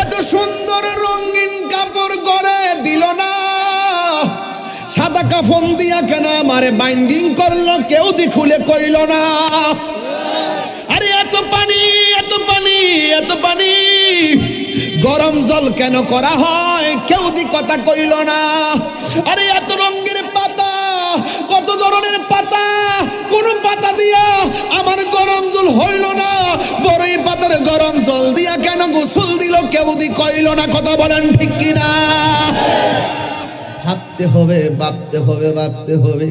এত সুন্দর রঙিন কাপড় গড়ে দিল না, সাদা কাফন দিয়া কেন আমারে বাইন্ডিং করলো, কেউ দি খুলে কইল না। আরে এত পানি, এত পানি, এত পানি, গরম জল কেন করা হয়, কেউ দি কথা কইল না। আরে এত রঙের পাতা, কত ধরনের পাতা, কোন পাতা দিয়া আমার গরম জল হইল না, বড়ই পাতার গরম জল দিয়া কেন গোসল দিল, কেউ দি কইল না। কথা বলেন ঠিক কিনা? ভাবতে হবে, ভাবতে হবে, ভাবতে হবে।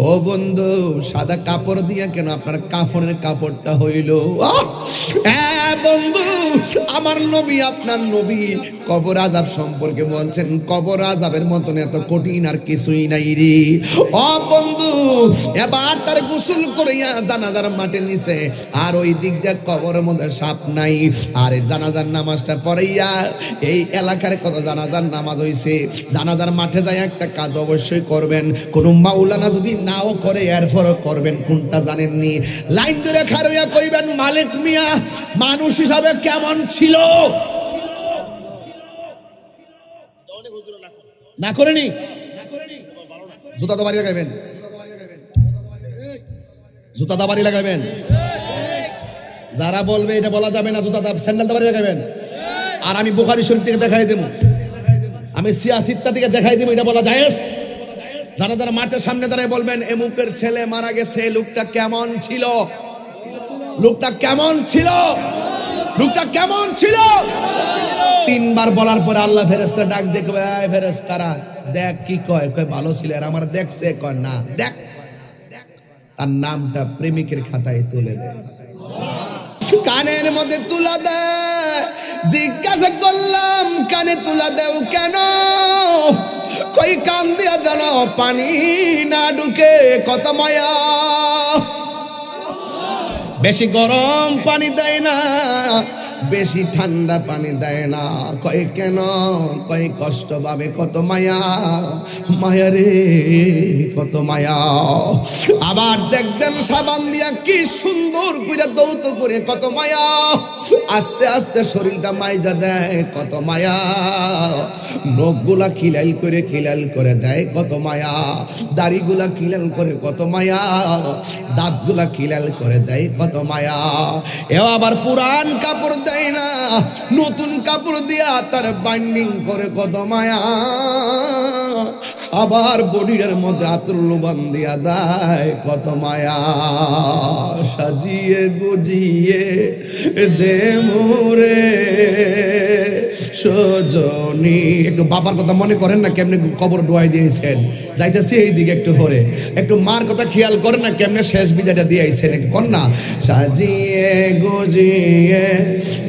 ও বন্ধু, সাদা কাপড় দিয়া কেন আপনার কাফনের কাপড়টা হইল? বন্ধু, আমার নবী, আপনার নবী কবর আযাব সম্পর্কে বলছেন, কবর আযাবের মতন এত কঠিন আর কিছুই নাই রে। ও বন্ধু, এবার তার গোসল করিয়া জানাজার মাঠে নিছে, আর ওই দিক দিয়ে কবরের মধ্যে সাপ নাই। আর জানাজার নামাজটা পড়াইয়া, এই এলাকার কত জানাজার নামাজ হইছে, জানাজার মাঠে যায় একটা কাজ অবশ্যই করবেন, কোন মাওলানা যদি নাও করে এরপর করবেন। কোনটা জানেননি? লাইন ধরে খারইয়া কইবেন, মালিক মিয়া মানুষ হিসাবে কেমন ছিল? না করেনি, জুতা দাবাড়ি লাগাইবেন, জুতা দাবাড়ি লাগাইবেন। যারা বলবে এটা বলা যাবে না, জুতা স্যান্ডেল দাবাড়ি লাগাইবেন। আর আমি বুখারী শরীফ থেকে দেখাই দেবো, আমি সিয়াসিত্তা থেকে দেখাই দিব, এটা বলা জায়েজ। যারা যারা মাঠের সামনে দাঁড়ায় বলবেন, এমুকের ছেলে মারা গেছে, লোকটা কেমন ছিল, লোকটা কেমন ছিল, লোকটা কেমন ছিল, তিনবার বলার পরে আল্লাহ ফেরেশতা ডাক দেখবে, এই ফেরেশতারা দেখ কি কয়, কয় ভালো ছিল। আর আমার দেখছে, কয় না দেখ, তার নামটা প্রেমিকের খাতায় তুলে দেয়, কানের মধ্যে তুলা দেয়। জিজ্ঞাসা করলাম, কানে তুলা দেও কেন? কই কান দিয়া যেন পানি না ঢুকে, কত মায়া। বেশি গরম পানি দেয় না, বেশি ঠান্ডা পানি দেয় না। কয় কেন? কয় কষ্ট পাবে, কত মায়া, মায়া রে কত মায়া। আবার দেখবেন সাবান দিয়া কি সুন্দর করে দৌত করে, কত মায়া। আস্তে আস্তে শরীরটা মাইজা দেয়, কত মায়া। নখগুলা খিলাল করে, খিলাল করে দেয়, কত মায়া। দাড়িগুলা খিলাল করে, কত মায়া। দাঁতগুলা খিলাল করে দেয়, কত মায়া। এও আবার পুরান কাপড় দেয় না, নতুন কাপড় দিয়া তার বাইন্ডিং করে, কত মায়া। আবার বডির মধ্যে আতর লোবান দিয়া দেয়, কত মায়া। সাজিয়ে গুজিয়ে দে মোরে সজনী। একটু বাবার কথা মনে করেন না, কেমনে কবর ডুয়াই দিয়েছেন। যাইতেছি এই দিকে একটু পরে, একটু মার কথা খেয়াল করেন না, কেমনে শেষ বিদায়টা দিয়েছেন, একটু কর না। সাজিয়ে গুজিয়ে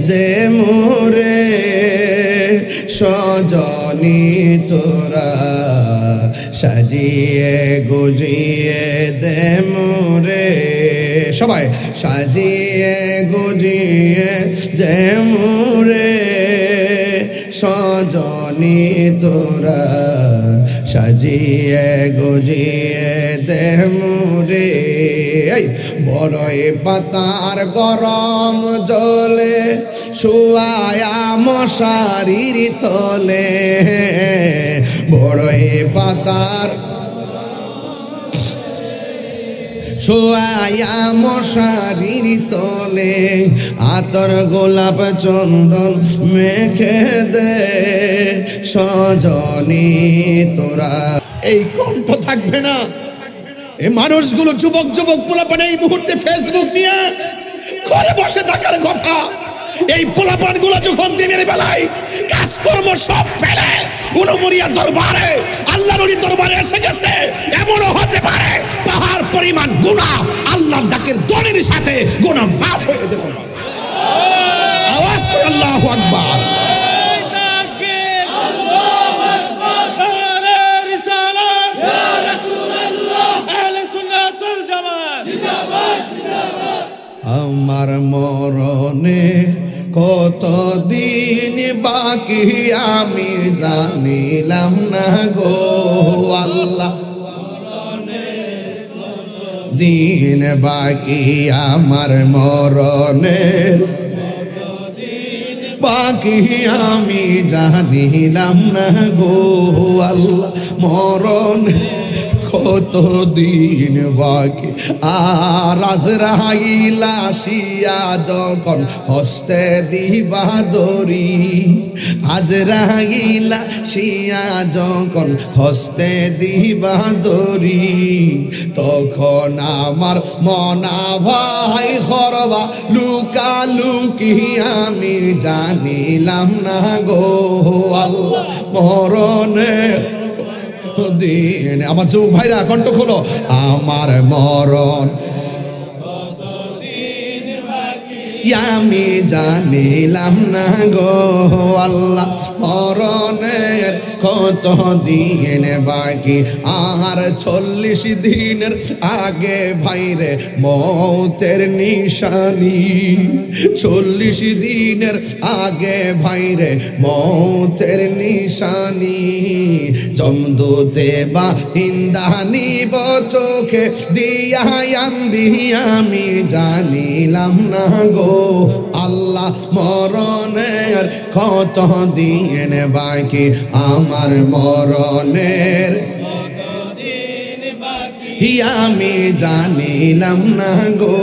দে মোরে সজনী তোরা, সাজিয়ে গুজিয়ে দে মোরে। সবাই সাজিয়ে গুজিয়ে দে মোরে সজনী তোরা, সাজিয়ে গুজিয়ে দে মোরে। বড়ই পাতার গরম জলে শুয়ায়া মশারির তলে, বড়ই পাতার শুয়ায়া মশারির তলে, আতর গোলাপ চন্দন মেখে দে সজনী তোরা। এই কণ্ঠ থাকবে না। এই মানুষগুলো যুবক যুবক পোলাপান এই মুহূর্তে ফেসবুক নিয়ে ঘরে বসে থাকার কথা। এই পোলাপান গুলো যখন দিনের বেলায় কাজকর্ম সব ফেলে উলুমরিয়া দরবারে, আল্লাহর ওলি দরবারে এসে গেছে, এমনও হতে পারে পাহাড় পরিমাণ গুনাহ আল্লাহর ডাকের দলের সাথে গুনাহ মাফ হয়ে যেতে পারে। আওয়াজ করে আল্লাহু আকবার। আমার মরণের কতদিন বাকি আমি জানিলাম না গো আল্লাহ, দিন বাকি আমার মরণের বাকি আমি জানিলাম না গো আল্লাহ মরণ কতদিন বাকি। আর আজরাইল আসিয়া যখন হস্তে দিবা দড়ি, আজরাইল আসিয়া যখন হস্তে দিবা দড়ি, তখন আমার মনা ভাই করবা লুকালুকি আমি জানিলাম না গো আল্লাহ মরণের দিন। আমার যুবক ভাইরা কণ্ঠ খোলো, আমার মরণ আমি জানিলাম না গো আল্লাহ মরণের কত দিন বাকি। আর 40 দিনের আগে ভাইরে মৌতের নিশানি, 40 দিনের আগে ভাইরে মৌতের নিশানি। জমদূতে বা ইন্দানি চোখে দিয়া আন্দি আমি জানিলাম না গো আল্লাহ মরণের কত দিন বাকি। আমার মরণের আমি জানিলাম না গো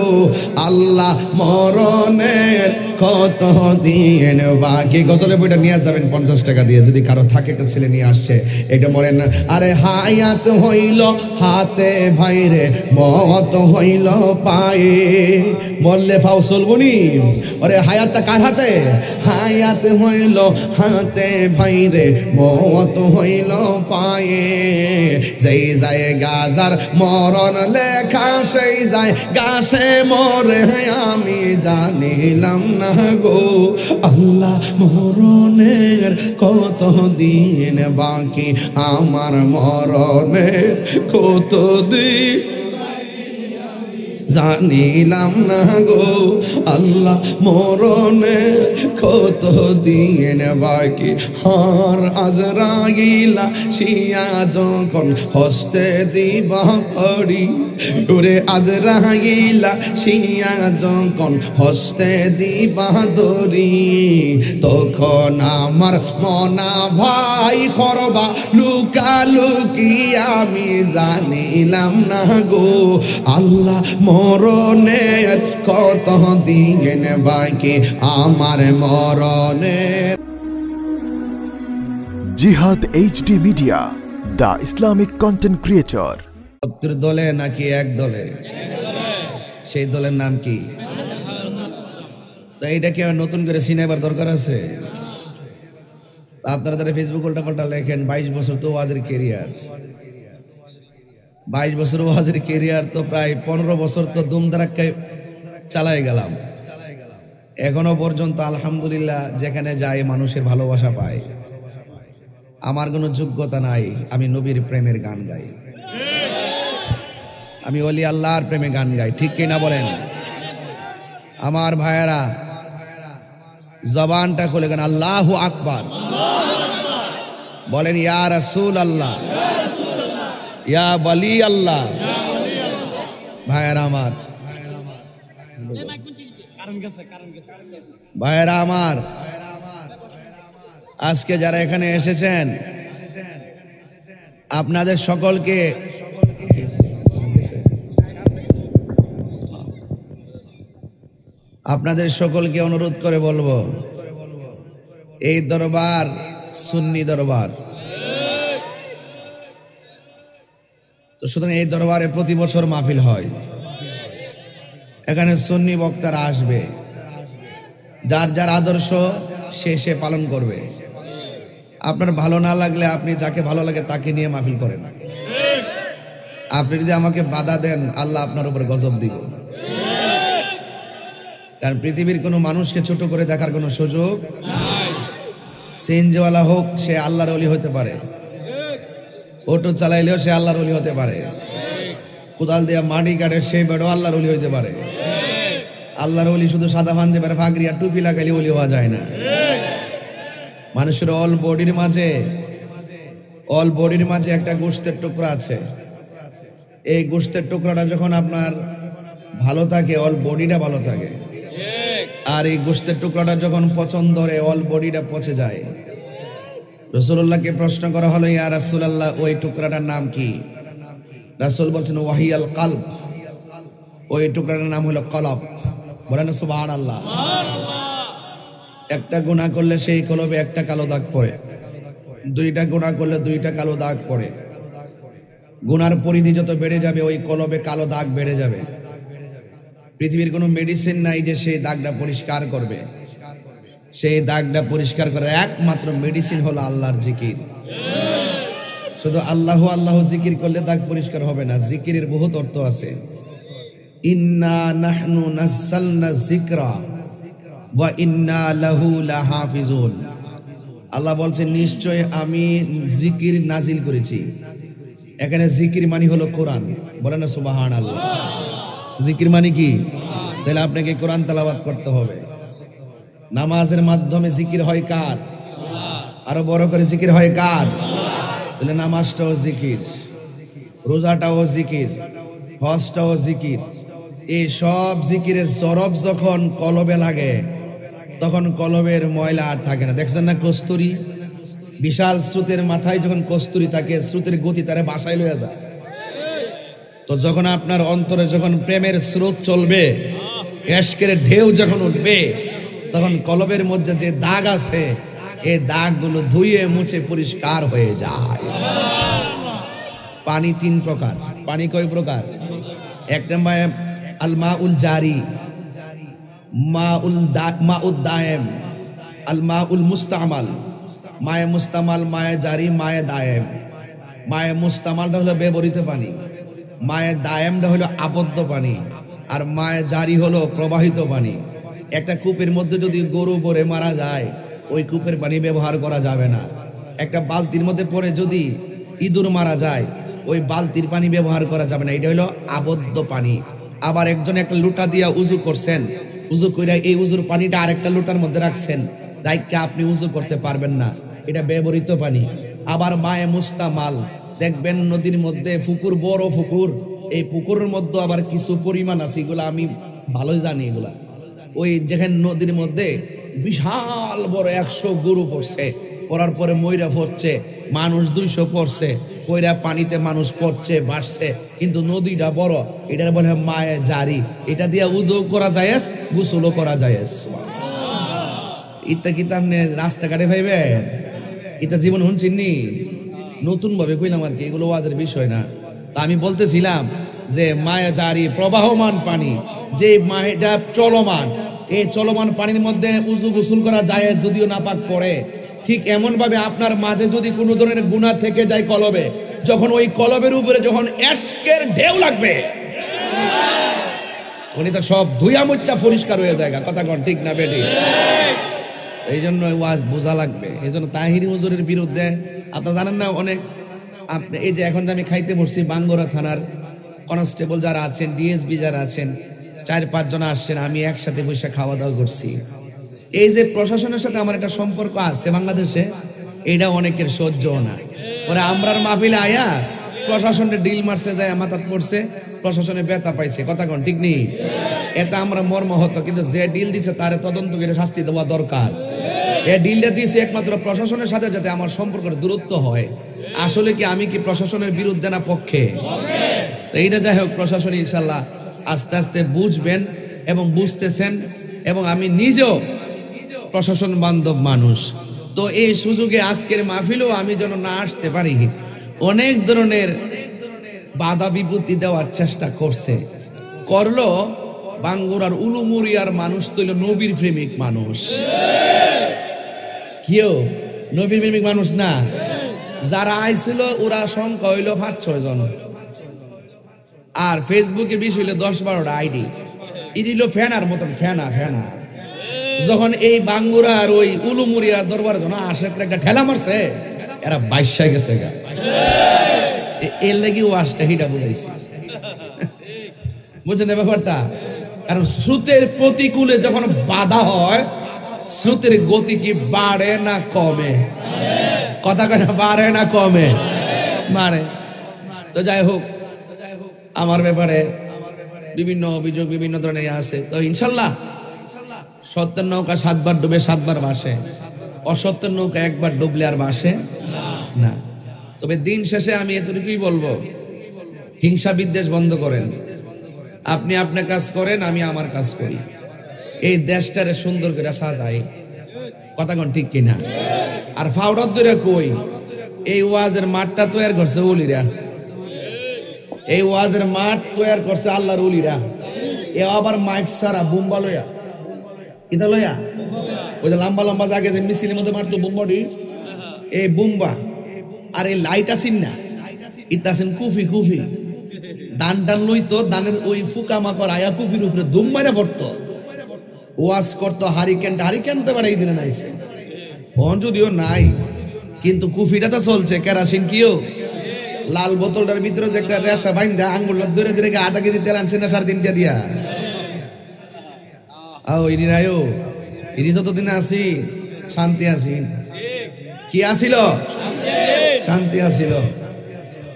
আল্লাহ মরণের কত দিন বাকি। গজলের বইটা নিয়ে যাবেন 50 টাকা দিয়ে, যদি কারো থাকে একটা ছেলে নিয়ে আসছে এটা মরেন না। আরে হায়াত হইল হাতে ভাইরে মত হইল পায়ে, মরলে ফাও চলবনি। আরে হায়াতটা কার হাতে? হায়াত হইল হাতে ভাইরে মত হইল পায়ে। যেই যায় গাজার মরণ লেখা সেই যায় গাছে মরে আমি জানিলাম না গো আল্লাহ মরণের কত দিন বাকি। আমার মরণের কত দিন জানিলাম না গো আল্লাহ মরণের কত দিন বাকি। হার আজরাইল শিয়া যখন হস্তে দিবা পড়ি, ওরে আজরাইল শিয়া যখন হস্তে দিবা দড়ি, তখন আমার মনা ভাই করবা লুকালুকি আমি জানিলাম না গো আল্লাহ মরণের কত দিন বাকি। আমার মরণের জিহাদ HD media, the Islamic content creator. দলে নাকি এক দলে? সেই দলের নাম কি? তো এইটা কি আর নতুন করে সিনেমার দরকার আছে? আপনারা যারা ফেসবুক উল্টাপাল্টা লেখেন 22 বছর তো ওয়াজের কেরিয়ার, 22 বছর ওয়াজের কেরিয়ার তো প্রায় 15 বছর তো দুমদারাক্কায় চালাই গেলাম। এখনো পর্যন্ত আলহামদুলিল্লাহ যেখানে যাই মানুষের ভালোবাসা পাই। আমার কোনো যোগ্যতা নাই, আমি নবীর প্রেমের গান গাই, আমি ওলি আল্লাহর প্রেমে গান গাই, ঠিক কিনা বলেন? আমার ভাইয়েরা জবানটা খুলে গান আল্লাহু আকবার বলেন, ইয়া রাসূল আল্লাহ, ইয়া ওয়ালি আল্লাহ। ভাইয়েরা আমার, ভাইয়েরা আমার, আজকে যারা এখানে এসেছেন আপনাদের সকলকে অনুরোধ করে বলবো, এই দরবার সুন্নি দরবার, তো সুতরাং এই দরবারে প্রতি বছর মাহফিল হয়। এখানে সুন্নি বক্তারা আসবে, যার যার আদর্শ সে পালন করবে। আপনার ভালো না লাগলে আপনি যাকে ভালো লাগে তাকে নিয়ে মাহফিল করেন। আপনি যদি আমাকে বাধা দেন আল্লাহ আপনার উপর গজব দিব। কারণ পৃথিবীর কোনো মানুষকে ছোট করে দেখার কোনো সুযোগ নাই। সিএনজিওয়ালা হোক সে আল্লাহর ওলি হতে পারে, অটো চালাইলেও সে আল্লাহর ওলি হতে পারে, কোদাল দিয়ে মাটি কাটে সে বেড়ো আল্লাহর ওলি হতে পারে। আল্লাহর ওলি শুধু সাদা পাঞ্জে বেড়ে ফাগরি আর টুপি লাগাইলে ওলি হওয়া যায় না। মানুষের অল বডির মাঝে একটা গোশতের টুকরা আছে। এই গোশতের টুকরাটা যখন আপনার ভালো থাকে, অল বডিটা ভালো থাকে। আর এই গোশতের টুকরাটা যখন পচন ধরে অল বডিটা পচে যায়, রাসূলুল্লাহকে প্রশ্ন করা হলো, ইয়া রাসূলুল্লাহ ওই টুকরাটার নাম কি? রাসূল বলছেন ওয়াহিয়াল কালব, ওই টুকরাটার নাম হলো কলব। বলেন সুবহানাল্লাহ। একটা গুনাহ করলে সেই কলবে একটা কালো দাগ পড়ে, দুইটা গুনাহ করলে দুইটা কালো দাগ পড়ে। গুনার পরিধি যত বেড়ে যাবে ওই কলবে কালো দাগ বেড়ে যাবে। পৃথিবীর কোনো মেডিসিন নাই যে সেই দাগটা পরিষ্কার করবে। সেই দাগটা পরিষ্কার করার একমাত্র মেডিসিন হলো আল্লাহর জিকির। শুধু আল্লাহ আল্লাহ জিকির করলে দাগ পরিষ্কার হবে না, জিকিরের বহুত অর্থ আছে। ইন্না নাহনু নাযালনা যিকরা ওয়া ইন্না লাহু লাহাফিজুন। আল্লাহ বলছেন নিশ্চয় আমি জিকির নাজিল করেছি। এখানে জিকির মানে হলো কোরআন। বলেন না সুবহানাল্লাহ। জিকির মানে কি? তাহলে আপনাকে কোরআন তেলাওয়াত করতে হবে। নামাজের মাধ্যমে জিকির হয় কার? আরো বড় করে জিকির হয় কার? তাহলে নামাজটাও জিকির, রোজাটাও জিকির, হজটাও জিকির। এই সব জিকিরের সরব যখন কলবে লাগে তখন কলবের ময়লা আর থাকে না। দেখছেন না কস্তুরী, বিশাল স্রোতের মাথায় যখন কস্তুরী থাকে, স্রোতের গতি তারে বাসায় লইয়া যায়। তো যখন আপনার অন্তরে যখন প্রেমের স্রোত চলবে, ইশকের ঢেউ যখন উঠবে, তখন কলবের মধ্যে যে দাগ আছে এই দাগগুলো ধুয়ে মুছে পরিষ্কার হয়ে যায়। পানি তিন প্রকার। পানি কয় প্রকার? এক নম্বর আল মাউল জারি, মাউল দায়েম, আল মাউল মুস্তামাল। মায়ে মুস্তামাল, মায়ে জারি, মায়ে দায়েম। মায়ে মুস্তামালটা হলো ব্যবহৃত পানি, মায়ে দায়েমটা হলো আবদ্ধ পানি, আর মায়ে জারি হলো প্রবাহিত পানি। একটা কূপের মধ্যে যদি গরু পড়ে মারা যায় ওই কূপের পানি ব্যবহার করা যাবে না। একটা বালতির মধ্যে পড়ে যদি ইঁদুর মারা যায় ওই বালতির পানি ব্যবহার করা যাবে না, এটা হলো আবদ্ধ পানি। আবার একজন একটা লোটা দিয়া উজু করছেন, উজু করে এই উজুর পানিটা আরেকটা লোটার মধ্যে রাখছেন, রাইখা আপনি উজু করতে পারবেন না, এটা ব্যবহৃত পানি। আবার মায়ে মুস্তামাল, দেখবেন নদীর মধ্যে পুকুর, বড় পুকুর, এই পুকুরের মধ্যে আবার কিছু পরিমাণ আছে, এগুলা আমি ভালোই জানি। এগুলা ওই যেখানে নদীর মধ্যে বিশাল বড় 100 গরু পড়ছে, পড়ার পরে ময়রা পড়ছে, মানুষ 200 পড়ছে, কইরা পানিতে মানুষ পড়ছে ভাসছে, কিন্তু নদীটা বড়, এটার বলে মায়ে জারি। এটা দিয়ে উজু করা যায়, গোসলও করা যায়। ইত্যা কি আপনি রাস্তাঘাটে ভাইবেন? এটা জীবন শুনছিনি, নতুন ভাবে কইলাম আর কি, এগুলো ওয়াজের বিষয় না। তা আমি বলতেছিলাম যে মায়া জারি প্রবাহমান পানি, যে মায়েটা চলমান, এই চলমান পানির মধ্যে উজু গোসল করা যায় যদিও নাপাক পড়ে। ঠিক এমন ভাবে আপনার মাঝে যদি কোনো ধরনের গুনাহ থেকে যায় কলবে, যখন ওই কলবের উপরে যখন ইশকের ঢেউ লাগবে উনি তো সব ধুইয়া মুচ্ছা পরিষ্কার হয়ে যায়। কথা কন ঠিক না বেটি? এই জন্য ওয়াজ বোঝা লাগবে। এই জন্য তাহিরি হুজুরের বিরুদ্ধে আপনারা জানেন না অনেক, আপনি এই যে এখন যে আমি খাইতে বসছি, বাঙ্গুরা থানার কনস্টেবল যারা আছেন, ডিএসবি যারা আছেন, 4-5 জন আসছেন, আমি একসাথে বসে খাওয়া দাওয়া করছি। এই যে প্রশাসনের সাথে আমার একটা সম্পর্ক আছে বাংলাদেশে, এটা অনেকের সহ্য না। পরে আমরার মাহফিলে আয়া প্রশাসনের ডিল মারছে, যায় মাথাত পড়ছে, প্রশাসনে ব্যথা পাইছে। কথা কন ঠিক নেই? এটা আমরা মর্ম হতো, কিন্তু যে ডিল দিছে তারে তদন্ত করে শাস্তি দেওয়া দরকার। এই ডিলটা দিয়েছে একমাত্র প্রশাসনের সাথে যাতে আমার সম্পর্কের দূরত্ব হয়। আসলে কি আমি কি প্রশাসনের বিরুদ্ধে না পক্ষে? তো এইটা যাই হোক, প্রশাসন ইনশাল্লাহ আস্তে আস্তে বুঝবেন এবং বুঝতেছেন, এবং আমি নিজেও প্রশাসন বান্ধব মানুষ। তো এই সুযোগে আজকের মাহফিলেও আমি যেন না আসতে পারি, অনেক ধরনের বাধা বিপত্তি দেওয়ার চেষ্টা করলো। বাঙ্গুরার উলুমুরিয়ার মানুষ তো হইল নবীর প্রেমিক মানুষ। কেউ নবীর প্রেমিক মানুষ না? যারা আইছিল ওরা সংখ্যা হইল 5-6 জন, আর ফেসবুকে বেশি হইল 10-12টা আইডি। ইদিল ফ্যানার মতন ফ্যানা। যখন এই বাঙ্গুরার ওই উলুমুরিয়ার দরবারে যখন আশেকরা একটা ঠেলা মারছে, এরা 22 গেছে গা। এর লাগি ওয়াজটা হিটা বুঝাইছি, বুঝছেন ব্যাপারটা? কারণ স্রোতের প্রতিকূলে যখন বাধা হয়, স্রোতের গতি কি বাড়ে না কমে? কথা কেন বাড়ে না কমে? বাড়ে। তো যাই হোক, আমার ব্যাপারে বিভিন্ন অভিযোগ বিভিন্ন ধরনের আছে। তো ইনশাল্লাহ সত্যের নৌকা 7 বার ডুবে 7 বার ভাসে, অসত্যের নৌকা একবার ডুবলে আর ভাসে না। তবে দিন শেষে আমি এতটুকুই বলবো, হিংসা বিদ্বেষ বন্ধ করেন। আপনি আপনার কাজ করেন, আমি আমার কাজ করি। এই দেশটারে সুন্দর করে সাজাই, কথা কোন ঠিক কিনা? আর ফাউডার ধরে কই, এই ওয়াজের মাঠটা তৈরি করছে ওলিরা, এই ওয়াজের মাঠ তৈরি করছে আল্লাহর ওলিরা। এ আবার মাইক সারা বুম্বা লইয়া, কিতা লইয়া, ওই যে লম্বা লম্বা জায়গা যে মিছিলের মধ্যে মারতো বুম্বাটি, এই বুম্বা। আর এই লাইট আসিন না, ইতাসিন কুফি কুফি দান টান লইতো, দানের ওই ফুকা মাকর আয়া কুফির উপরে দুম মারে পড়তো, ওয়াজ করতো। হারিকেন তো এই দিনে নাইছে, ফোন যদিও নাই, কিন্তু কুফিটা তো চলছে। কেরাসিন কিও, লাল বোতলটার ভিতরে যে একটা রেশা বাইন্দা আঙ্গুল ধরে ধরে আধা কেজি তেল আনছে না 3.5 দিয়া। ইডি নাইও, ইডি যতদিন আছি শান্তি আছি। কি আসিল? শান্তি আসিল।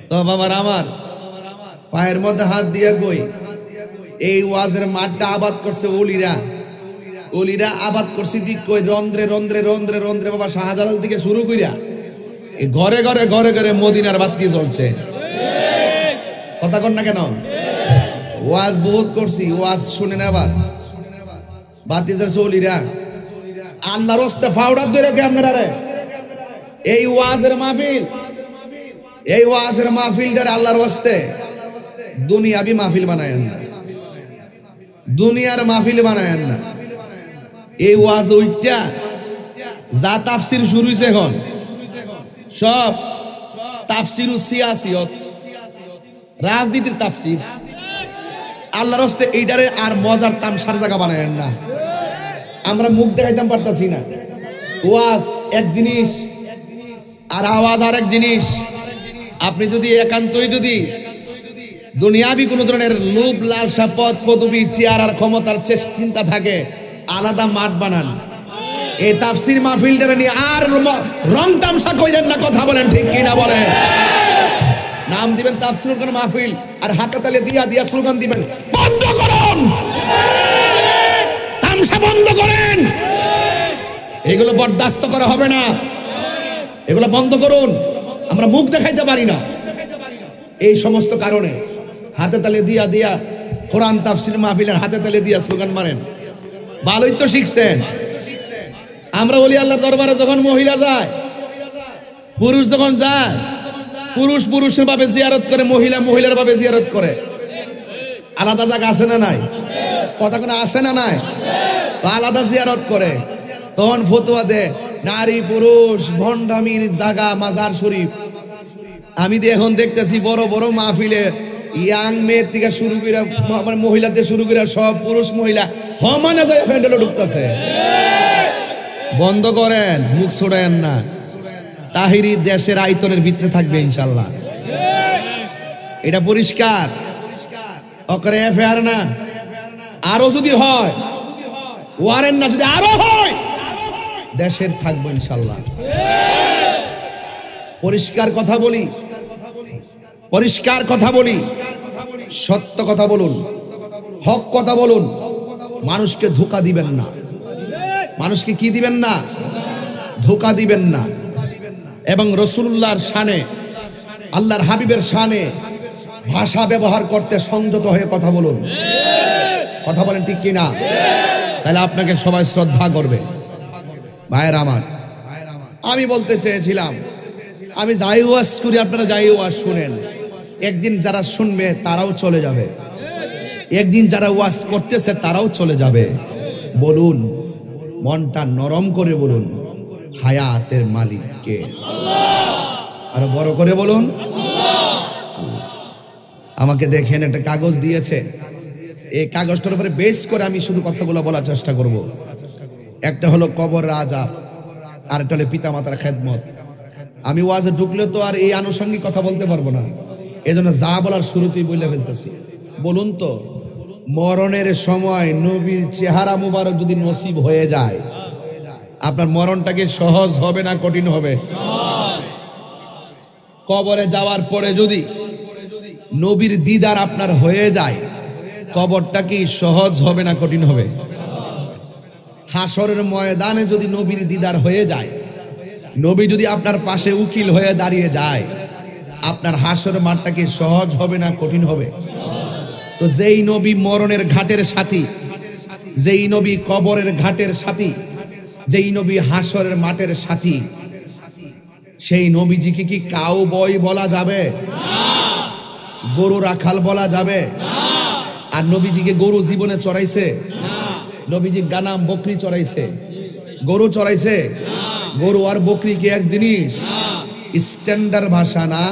তো বাবার আমার পায়ের মধ্যে হাত দিয়া কই, এই ওয়াজের মাঠটা আবাদ করছে ওলিরা, ওলিরা আবাদ করছে দিক কই রন্ধ্রে রন্ধ্রে রন্ধ্রে রন্ধ্রে। বাবা শাহজালাল থেকে শুরু কইরা এই ঘরে ঘরে ঘরে ঘরে মদিনার বাতি জ্বলছে। কথা কন না কেন? ওয়াজ বহুত করছি, ওয়াজ শুনেন আবার। বাতি জ্বলছে ওলিরা, আল্লাহর রাস্তে ফাউডার ধরে কে আপনারা রে। এই ওয়াজের মাহফিল, এই ওয়াজের মাহফিলটার আল্লাহর রাস্তে দুনিয়াবি মাহফিল বানায়েন না, দুনিয়ার মাহফিল বানায়েন না। এই ওয়াজ ওইটা যা তাফসির শুরু হইছে এখন, সব তাফসির ও সিয়াসিয়ত, রাজনীতির তাফসির। আল্লাহর রাস্তে এইটারে আর মজার তামসার জায়গা বানায়েন না। আমরা মুখ দেখাইতাম পারতাছি না। ওয়াজ এক জিনিস আর আওয়াজ আর এক জিনিস। আপনি যদি একান্তই যদি দুনিয়াবি কোন ধরনের লোভ লালসা পদ পদবি চেয়ার আর ক্ষমতার চিন্তা থাকে, আলাদা মাঠ বানান। এই তাফসির মাহফিলটা নিয়ে আর রং তামসা কইরেন না। কথা বলেন ঠিক কিনা বলেন? নাম দিবেন তাফসির কোন মাহফিল, আর হাতে তালে দিয়া দিয়া স্লোগান দিবেন, বন্ধ করুন, তামসা বন্ধ করেন। এগুলো বরদাস্ত করা হবে না, এগুলো বন্ধ করুন। আমরা মুখ দেখাইতে পারি না, এই সমস্ত কারণে হাতে তালে দিয়া দিয়া কোরআন তাফসির মাহফিলের হাতে তালে দিয়া স্লোগান মারেন। ভালোই তো শিখছেন। আমরা বলি আল্লাহর দরবারে যখন মহিলা যায়, পুরুষ যখন যায়, পুরুষ পুরুষের ভাবে জিয়ারত করে, মহিলা মহিলার ভাবে জিয়ারত করে। আলাদা জায়গা আছে না নাই? কথা কোনো আছে না নাই? তো আলাদা জিয়ারত করে। তখন ফতোয়া দেয় নারী পুরুষ ভণ্ডামির জায়গা মাজার শরীফ। আমি তো এখন দেখতেছি বড় বড় মাহফিলে ইয়াং মেয়ের থেকে শুরু করে মহিলাদের শুরু করে সব পুরুষ মহিলা হমানে যায় প্যান্ডেলে ঢুকতেছে। বন্ধ করেন, মুখ ছোড়েন না। তাহিরি দেশের আয়তনের ভিতরে থাকবে ইনশাল্লাহ, এটা পরিষ্কার। অকরে এফআইআর না, আরো যদি হয় ওয়ারেন্ট না, যদি আরো হয় দেশের থাকবো ইনশাল্লাহ। পরিষ্কার কথা বলি, পরিষ্কার কথা বলি, সত্য কথা বলুন, হক কথা বলুন। মানুষকে ধোঁকা দিবেন না, মানুষকে কি দিবেন না? ধোঁকা দিবেন না। এবং রাসূলুল্লাহর শানে, আল্লাহর হাবিবের শানে ভাষা ব্যবহার করতে সংযত হয়ে কথা বলুন। কথা বলেন ঠিক কিনা? তাহলে আপনাকে সবাই শ্রদ্ধা করবে। ভাইয়ের আমার, আমি বলতে চেয়েছিলাম, আমি যাই ওয়াজ করি আপনারা যাই ওয়াজ শুনেন, একদিন যারা শুনবে তারাও চলে যাবে, একদিন যারা ওয়াজ করতেছে তারাও চলে যাবে। বলুন, মনটা নরম করে বলুন, হায়াতের মালিক কে? আরো বড় করে বলুন। আমাকে দেখেন একটা কাগজ দিয়েছে, এই কাগজটার উপরে বেস করে আমি শুধু কথাগুলো বলার চেষ্টা করব। একটা হলো কবর আযাব, আর একটা হলো পিতামাতার খেদমত। আমি ওয়াজে ঢুকলে তো আর এই আনুষঙ্গিক কথা বলতে পারবো না, এজন্য যা বলার শুরুতেই বলে ফেলতেছি। বলুন তো, মরণের সময় নবীর চেহারা মুবারক যদি নসিব হয়ে যায়, আপনার মরণটা কি সহজ হবে না কঠিন হবে? কবরে যাওয়ার পরে যদি নবীর দিদার আপনার হয়ে যায়, কবরটা কি সহজ হবে না কঠিন হবে? হাসরের ময়দানে যদি নবীর দিদার হয়ে যায়, নবী যদি আপনার পাশে উকিল হয়ে দাঁড়িয়ে যায়, আপনার হাসরের মাঠটা কি সহজ হবে না কঠিন হবে? তো যেই নবী মরণের ঘাটের সাথী, যেই নবী কবরের ঘাটের সাথী, যেই নবী হাসরের মাঠের সাথী, সেই নবীজিকে কি কাউবয় বলা যাবে? গরু রাখাল বলা যাবে? আর নবীজিকে গরু জীবনে চড়াইছে? নবীজি গানাম বকরি চড়াইছে, গরু চড়াইছে? গরু আর বকরি কি এক জিনিস? স্ট্যান্ডার্ড ভাষা না?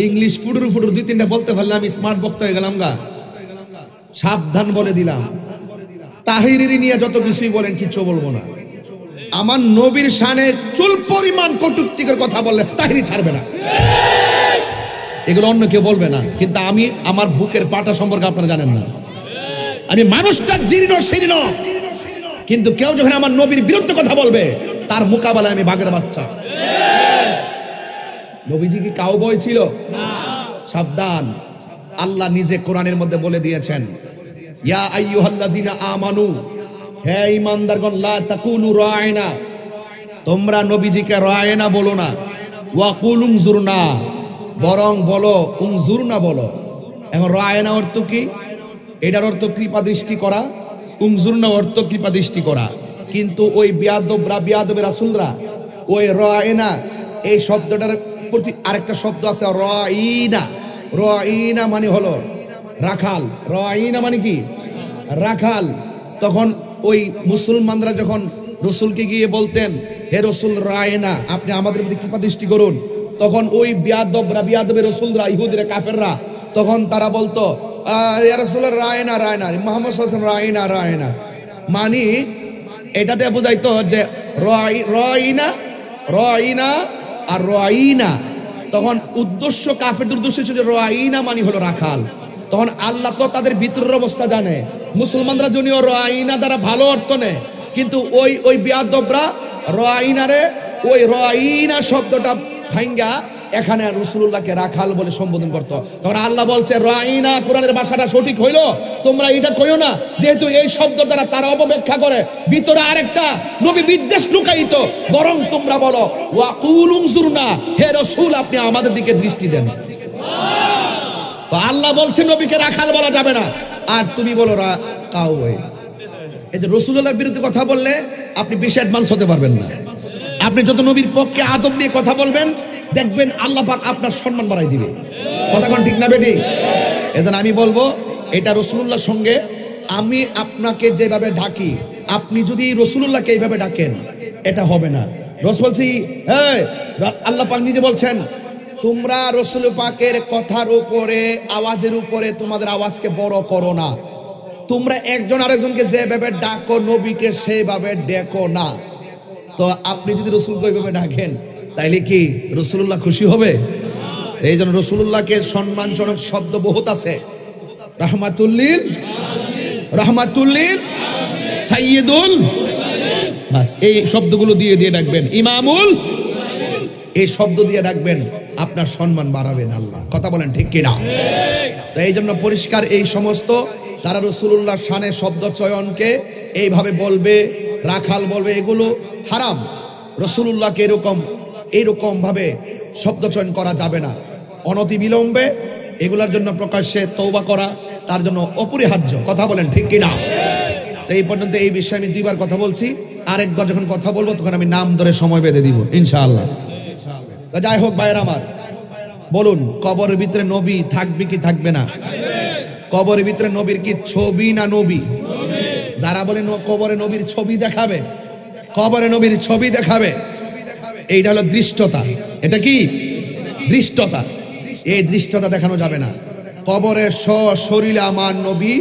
ইংলিশ ফুটুর ফুটুর দুই তিনটা বলতে পারলাম, স্মার্ট বক্তা হয়ে গেলাম গা। সাবধান বলে দিলাম, তাহিরি নিয়ে যত কিছুই বলেন কিচ্ছু বলবো না। আমার নবীর শানে চুল পরিমাণ কটূক্তিকর কথা বললে তাহিরি ছাড়বে না, এগুলো অন্য কেউ বলবে না। কিন্তু আমি আমার বুকের পাটা সম্পর্কে আপনারা জানেন না, আমি মানুষটা জীর্ণ শীর্ণ, কিন্তু কেউ যখন আমার নবীর বিরুদ্ধে কথা বলবে তার মোকাবেলায় আমি বাঘের বাচ্চা। নবীজি কি কাউবয় ছিল? সাবধান, আল্লাহ নিজে কোরআনের মধ্যে বলে দিয়েছেন, ইয়া আইয়ুহাল্লাযিনা আমানু, হে ঈমানদারগণ, লা তাকুলু রায়না, তোমরা নবীজিকে রায়না বলো না, ওয়া কুলু উনজুরনা, বরং বলো উনজুরনা বলো। এখন রায়না অর্থ কি? এটার অর্থ কৃপা দৃষ্টি করা, উনজুরনা অর্থ কৃপা দৃষ্টি করা। কিন্তু ওই বিয়াদবের রাসূলরা ওই রায়না এই শব্দটার প্রতি আরেকটা শব্দ আছে রাইনা। রাইনা মানে হলো রাখাল, রাইনা মানে কি? রাখাল। তখন ওই মুসলমানরা যখন রসুলকে গিয়ে বলতেন, হে রসুল রায়না, আপনি আমাদের প্রতি কৃপা দৃষ্টি করুন, তখন ওই বিয়াদবের রসুলরা, ইহুদিরা, কাফেররা, তখন তারা বলতো ইয়া রাসূলুল্লাহ রায়না রায়না, মুহাম্মদ সাল্লাল্লাহু আলাইহি ওয়াসাল্লাম রায়না রায়না, মানে এটাতে বোঝাইতো যে রায়না রায়না আর রায়না। তখন উদ্দেশ্য, কাফেরদের উদ্দেশ্য ছিল যে রায়না মানে হলো রাখাল। তখন আল্লাহ তো তাদের ভিতরের অবস্থা জানে, মুসলমানরা যদিও রায়না দ্বারা ভালো অর্থ নেয়, কিন্তু ওই বিয়াদবরা রায়নারে ওই রায়না শব্দটা ভাঙ্গা এখানে রাসূলুল্লাহকে রাখাল বলে সম্বোধন করতো। তখন আল্লাহ বলছে রায়না, কোরআনের ভাষাটা সঠিক হইলো, তোমরা এটা কইও না, যেহেতু এই শব্দ দ্বারা তারা অপব্যাখ্যা করে, ভিতরে আরেকটা নবী বিদ্বেষ লুকায়িত, বরং তোমরা বলো ওয়া কুলু উনজুরনা, হে রাসূল আপনি আমাদের দিকে দৃষ্টি দেন। তো আল্লাহ বলছে নবীকে রাখাল বলা যাবে না, আর তুমি বলো কাউবয়। এই যে রাসূলুল্লাহর বিরুদ্ধে কথা বললে আপনি বেশি অ্যাডভান্স হতে পারবেন না। আপনি যত নবীর পক্ষে আদব নিয়ে কথা বলবেন, দেখবেন আল্লাহ পাক আপনার সম্মান বাড়াই দিবে। কথা কোন ঠিক না বেটি? এজন্য আমি বলবো, এটা রাসূলুল্লাহর সঙ্গে আমি আপনাকে যেভাবে ডাকি, আপনি যদি রাসূলুল্লাহকে এইভাবে ডাকেন, এটা হবে না। রাসূল বলছি, হ্যাঁ, আল্লাহ পাক নিজে বলছেন, তোমরা রাসূল পাকের কথার উপরে, আওয়াজের উপরে তোমাদের আওয়াজকে বড় করো না। তোমরা একজন আরেকজনকে যেভাবে ডাকো, নবীকে সেইভাবে ডেকো না। তো আপনি যদি রাসূলকে ওইভাবে ডাকেন, তাইলে কি রাসূলুল্লাহ খুশি হবে? এই জন্য রাসূলুল্লাহকে সম্মানজনক শব্দ বহুত আছে, রাহমাতুল্লিল সাইয়্যিদুল, বাস এই শব্দগুলো দিয়ে দিয়ে ডাকবেন, ইমামুল, এই শব্দ দিয়ে ডাকবেন, আপনার সম্মান বাড়াবেন আল্লাহ। কথা বলেন ঠিক কিনা? তো এই জন্য পরিষ্কার, এই সমস্ত তারা রাসূলুল্লাহর শানে শব্দ চয়নকে এইভাবে বলবে, রাখাল বলবে, এগুলো হারাম। রাসূলুল্লাহকে এইরকম ভাবে শব্দ চয়ন করা যাবে না। অনতি বিলম্বে এগুলোর জন্য প্রকাশ্যে তওবা করা তার জন্য অপরিহার্য। কথা বলেন ঠিক কিনা? তো এই পর্যন্ত এই বিষয়ে আমি দুইবার কথা বলছি, আরেকবার যখন কথা বলবো তখন আমি নাম ধরে সময় বেঁধে দিব ইনশাআল্লাহ। তো যাই হোক ভাইয়ের আমার, বলুন কবরের ভিতরে নবী থাকবে কি থাকবে না? কবরের ভিতরে নবীর কি ছবি না নবী? যারা বলে কবরে নবীর ছবি দেখাবে, কবরে নবীর ছবি দেখাবে, এইটা হলো দৃষ্টতা। এটা কি দৃষ্টতা? এই দৃষ্টতা দেখানো যাবে না। কবরে সশরীরে আমার নবী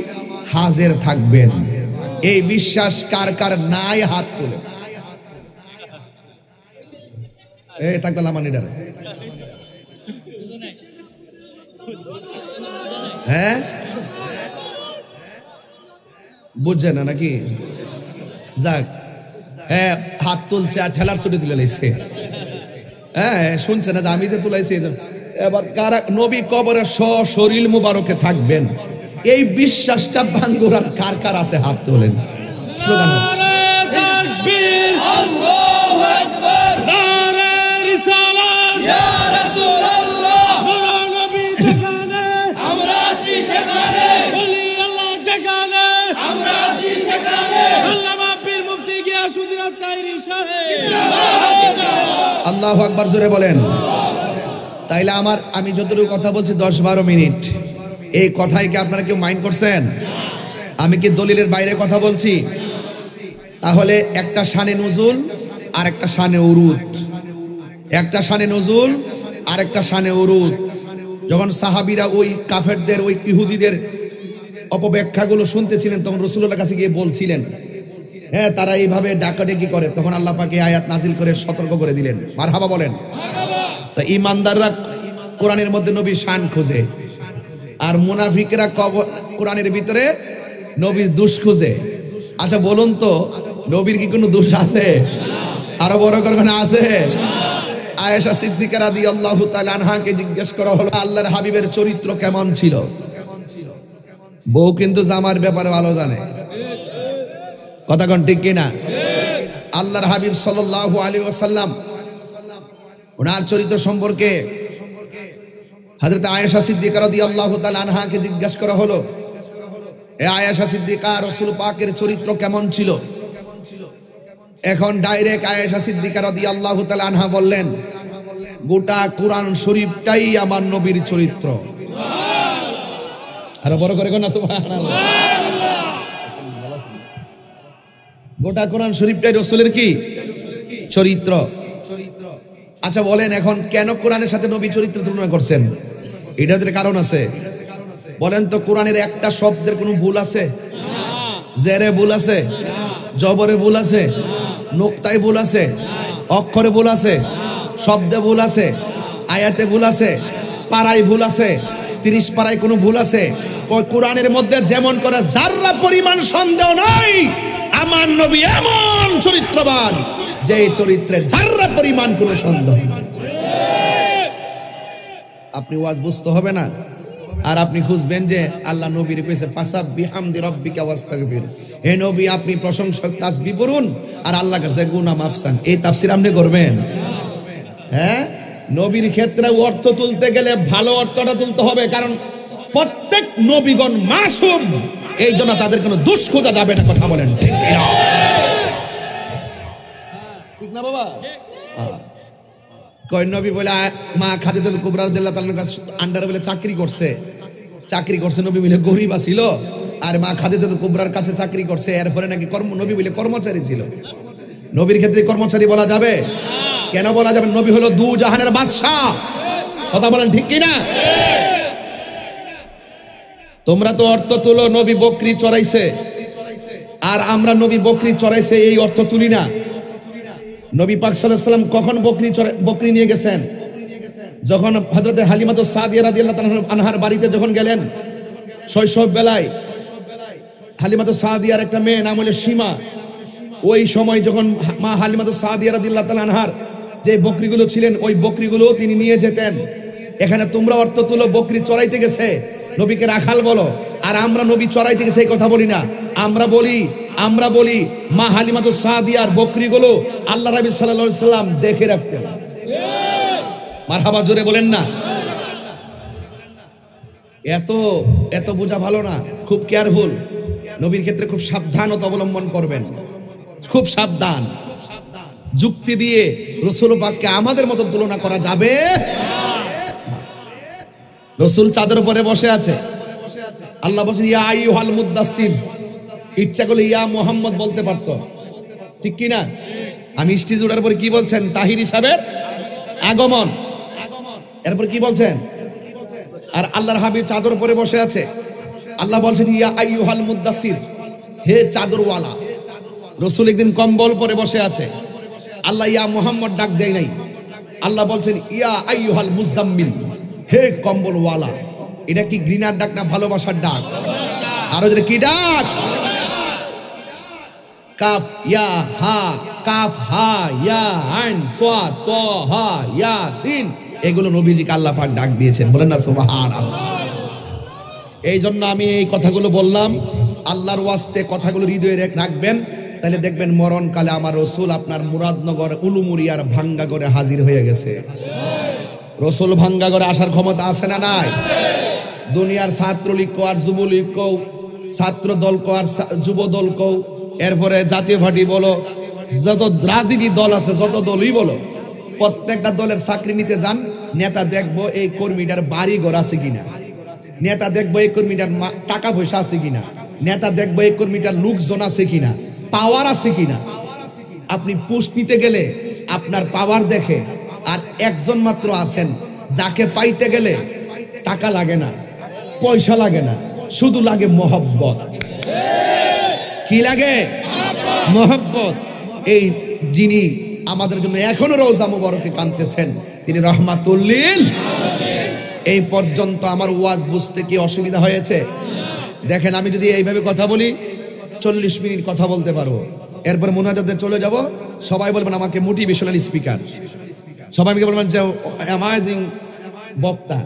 হাজির থাকবেন, এই বিশ্বাস কার কার নাই হাত তুলে। এই থাকতাম মানিডার, হ্যাঁ বুঝছে না নাকি? যাক, হ্যাঁ হাত তুলছে আর ঠেলার ছুটি তুলে লাইছে। হ্যাঁ শুনছে না যে আমি যে তুলাইছি। এবার কারা নবী কবরে সশরীর মুবারকে থাকবেন, এই বিশ্বাসটা ভাঙ্গুর আর কার কার আছে হাত তোলেন। স্লোগান হোক। তাকবীর আল্লাহু আকবার নারে রিসালাত ইয়া রাসূলুল্লাহ মোরা নবী যেখানে আমরা আছি সেখানে বলি আল্লাহ যেখানে আমরা আছি সেখানে আল্লামা পীর মুফতি গিয়াসউদ্দিন আত-তাহিরি সাহেব আল্লাহু আকবার জোরে বলেন। তাইলে আমি যতটুকু কথা বলছি 10-12 মিনিট, এই কথাই কি আপনারা কেউ মাইন্ড করছেন? আমি কি দলিলের বাইরে কথা বলছি? তাহলে একটা শানে নুজুল আর একটা শানে উরুদ, একটা শানে নুজুল আর একটা শানে উরুদ। যখন সাহাবীরা ওই কাফেরদের ওই ইহুদিদের অপব্যাখ্যাগুলো শুনতেছিলেন তখন রাসূলুল্লাহর কাছে গিয়ে বলছিলেন, হ্যাঁ তারা এইভাবে ডাকাডাকি করে, তখন আল্লাহ পাক এই আয়াত নাজিল করে সতর্ক করে দিলেন। মারহাবা বলেন। তো ঈমানদাররা কোরআনের মধ্যে নবীর শান খোঁজে, আর মুনাফিকরা কোরআনের ভিতরে নবীর দোষ খোঁজে। আচ্ছা বলুন তো, নবীর কি কোনো দোষ আছে? আরো বড় করবেন, আছে? আয়েশা সিদ্দিকা রাদিয়াল্লাহু তাআলা আনহাকে জিজ্ঞেস করা হলো আল্লাহর হাবিবের চরিত্র কেমন ছিল। বউ কিন্তু জামার ব্যাপারে ভালো জানে, কথা কোন ঠিক কিনা? আল্লাহর হাবিব সাল্লাল্লাহু আলাইহি ওয়াসাল্লাম ওনার চরিত্র সম্পর্কে হযরত আয়েশা সিদ্দিকা রাদিয়াল্লাহু তাআলা আনহাকে জিজ্ঞাসা করা হলো, এ আয়েশা সিদ্দিকা, রাসূল পাকের চরিত্র কেমন ছিল? এখন ডাইরেক্ট আয়েশা সিদ্দিকা রাদিয়াল্লাহু তাআলা আনহা বললেন, গোটা কোরআন শরীফটাই আমার নবীর চরিত্র। সুবহানাল্লাহ। আরো বড় করে কোন সুবহানাল্লাহ। গোটা কোরআন শরীফটাই রাসূলের কি চরিত্র। আচ্ছা বলেন, এখন কেন কোরআনের সাথে নবী চরিত্র তুলনা করছেন? এটার কারণ আছে। বলেন তো, কোরআনের একটা শব্দের কোনো ভুল আছে? জেরে ভুল আছে, জবরে ভুল আছে, নোক্তায় ভুল আছে, অক্ষরে ভুল আছে, শব্দে ভুল আছে, আয়াতে ভুল আছে, পারায় ভুল আছে, 30 পারায় কোনো ভুল আছে? কোরআনের মধ্যে যেমন করে যাররা পরিমাণ সন্দেহ নাই আমার নবী এমন চরিত্রবান যে চরিত্রে যাররা পরিমাণ কোনো সন্দেহ নাই। আপনি ওয়াজ বুঝতে হবে না, আর আপনি খুঁজবেন যে আল্লাহ নবীর কইছে ফাসাব্বিহ বিহামদি রাব্বিকা ওয়াস্তাগফির, হে নবী আপনি প্রশংসা তাসবিহ পড়ুন আর আল্লাহর কাছে গুনাহ মাফ চান। এই তাফসীর আপনি করবেন? হ্যাঁ, নবীর ক্ষেত্রে অর্থ তুলতে গেলে ভালো অর্থটা তুলতে হবে, কারণ প্রত্যেক নবীগণ মাসুম, এই জন্য তাদের কোনো দোষ খোঁজা যাবে না। কথা বলেন ঠিক কিনা? ঠিক না বাবা? কয় নবী বলে মা খাদিজাতুল কুবরা রাদিয়াল্লাহু তাআলার কাছে আন্ডারে বলে চাকরি করছে, নবী বলে গরিব ছিল, আর মা খাদিজাতুল কুবরার কাছে চাকরি করছে, এরপরে নাকি নবী বলে কর্মচারী ছিল। নবীর ক্ষেত্রে কর্মচারী বলা যাবে? কেন বলা যাবে? নবী হলো দু জাহানের বাদশা। কথা বলেন ঠিক কিনা? তোমরা তো অর্থ তুলো নবী বকরি চড়াইছে, আর আমরা নবী বকরি চড়াইছে এই অর্থ তুলি না। নবী পাক সাল্লাল্লাহু আলাইহি ওয়াসাল্লাম কখন বকরি নিয়ে গেছেন? যখন হযরতে হালিমাতুস সাদিয়া রাদিয়াল্লাহু তাআলা আনহার বাড়িতে যখন গেলেন শৈশব বেলায়, হালিমাতুস সাদিয়ার একটা মেয়ে নাম হলো সীমা। ওই সময় যখন মা হালিমাতুস সাদিয়া রাদিয়াল্লাহু তাআলা আনহার যে বকরিগুলো ছিলেন ওই বকরিগুলো তিনি নিয়ে যেতেন। এখানে তোমরা অর্থ তুলো বকরি চড়াইতে গেছে, নবীকে রাখাল বলো, আর আমরা নবী চড়াইতে গেছে এই কথা বলি না। আমরা বলি মা হালিমাতুস সাদিয়ার বকরিগুলো আল্লাহ নবী সাল্লাল্লাহু আলাইহি সাল্লাম দেখে রাখতেন। মারহাবা জোরে বলেন না। এত বোঝা ভালো না, খুব কেয়ারফুল। নবীর ক্ষেত্রে খুব সাবধানতা অবলম্বন করবেন, খুব সাবধান। যুক্তি দিয়ে রাসূল পাককে আমাদের মতো তুলনা করা যাবে। রাসূল চাদর পরে বসে আছে, আল্লাহ বলেন ইয়া আইয়ুহাল মুদ্দাসসির, ইচ্ছা করলে ইয়া মুহাম্মদ বলতে পারতো, ঠিক কি না? আমি স্টেজ ওঠার পরে কি বলছেন? তাহিরি সাহেবের আগমন। এরপর কি বলছেন? আর আল্লাহর হাবিব চাদর পরে বসে আছে, আল্লাহ বলছেন ইয়া আইয়ুহাল মুদ্দাসসির, হে চাদরওয়ালা। রাসূল একদিন কম্বল পরে বসে আছে, আল্লাহ ইয়া মুহাম্মদ ডাক দেয় নাই, আল্লাহ বলছেন ইয়া আইয়ুহাল মুজাম্মিল, হে কম্বলওয়ালা। এটা কি ঘৃণার ডাক না ভালোবাসার ডাক? আরো যে কি ডাক? কাফ ইয়া হা, কাফ হা ইয়া আইন সাদ ত হা ইয়াসিন, এগুলো নবীজিকে আল্লাহ পাক ডাক দিয়েছেন। বলেন না সুবহানাল্লাহ। এই জন্য আমি এই কথাগুলো বললাম, আল্লাহর ওয়াস্তে কথাগুলো হৃদয়ে রাখবেন, তাহলে দেখবেন মরণকালে আমার রসুল আপনার মুরাদনগর উলুমুরিয়ার ভাঙ্গাগরে হাজির হয়ে গেছে। রসুল ভাঙ্গাগরে আসার ক্ষমতা আছে না নাই? দুনিয়ার ছাত্রলীগ আর যুবলীগ কও, ছাত্র দল কো আর যুব দল কও, এরপরে জাতীয় পার্টি বলো, যত রাজনীতি দল আছে, যত দলই বলো, প্রত্যেকটা দলের চাকরি নিতে যান, নেতা দেখবো এই কর্মীটার বাড়ি ঘর আছে কিনা, নেতা দেখবো এই কর্মীটার টাকা পয়সা আছে কিনা, নেতা দেখবো এই কর্মীটার লোকজন আছে কিনা, পাওয়ার আছে কিনা। আপনি পোস্ট নিতে গেলে আপনার পাওয়ার দেখে, আর একজন মাত্র আছেন যাকে পাইতে গেলে টাকা লাগে না, পয়সা লাগে না, শুধু লাগে মহব্বত। কি লাগে? মহব্বত। এই যিনি আমাদের জন্য এখনো রওজা মুবারকে কাঁদতেছেন, তিনি রহমাতুল লিল। এই পর্যন্ত আমার ওয়াজ বুঝতে কি অসুবিধা হয়েছে? দেখেন, আমি যদি এইভাবে কথা বলি 40 মিনিট কথা বলতে পারবো, এরপর মুনাজাতে চলে যাব, সবাই বলবেন আমাকে মোটিভেশনাল স্পিকার, সবাই আমাকে বলবেন যে অ্যামাজিং বক্তা,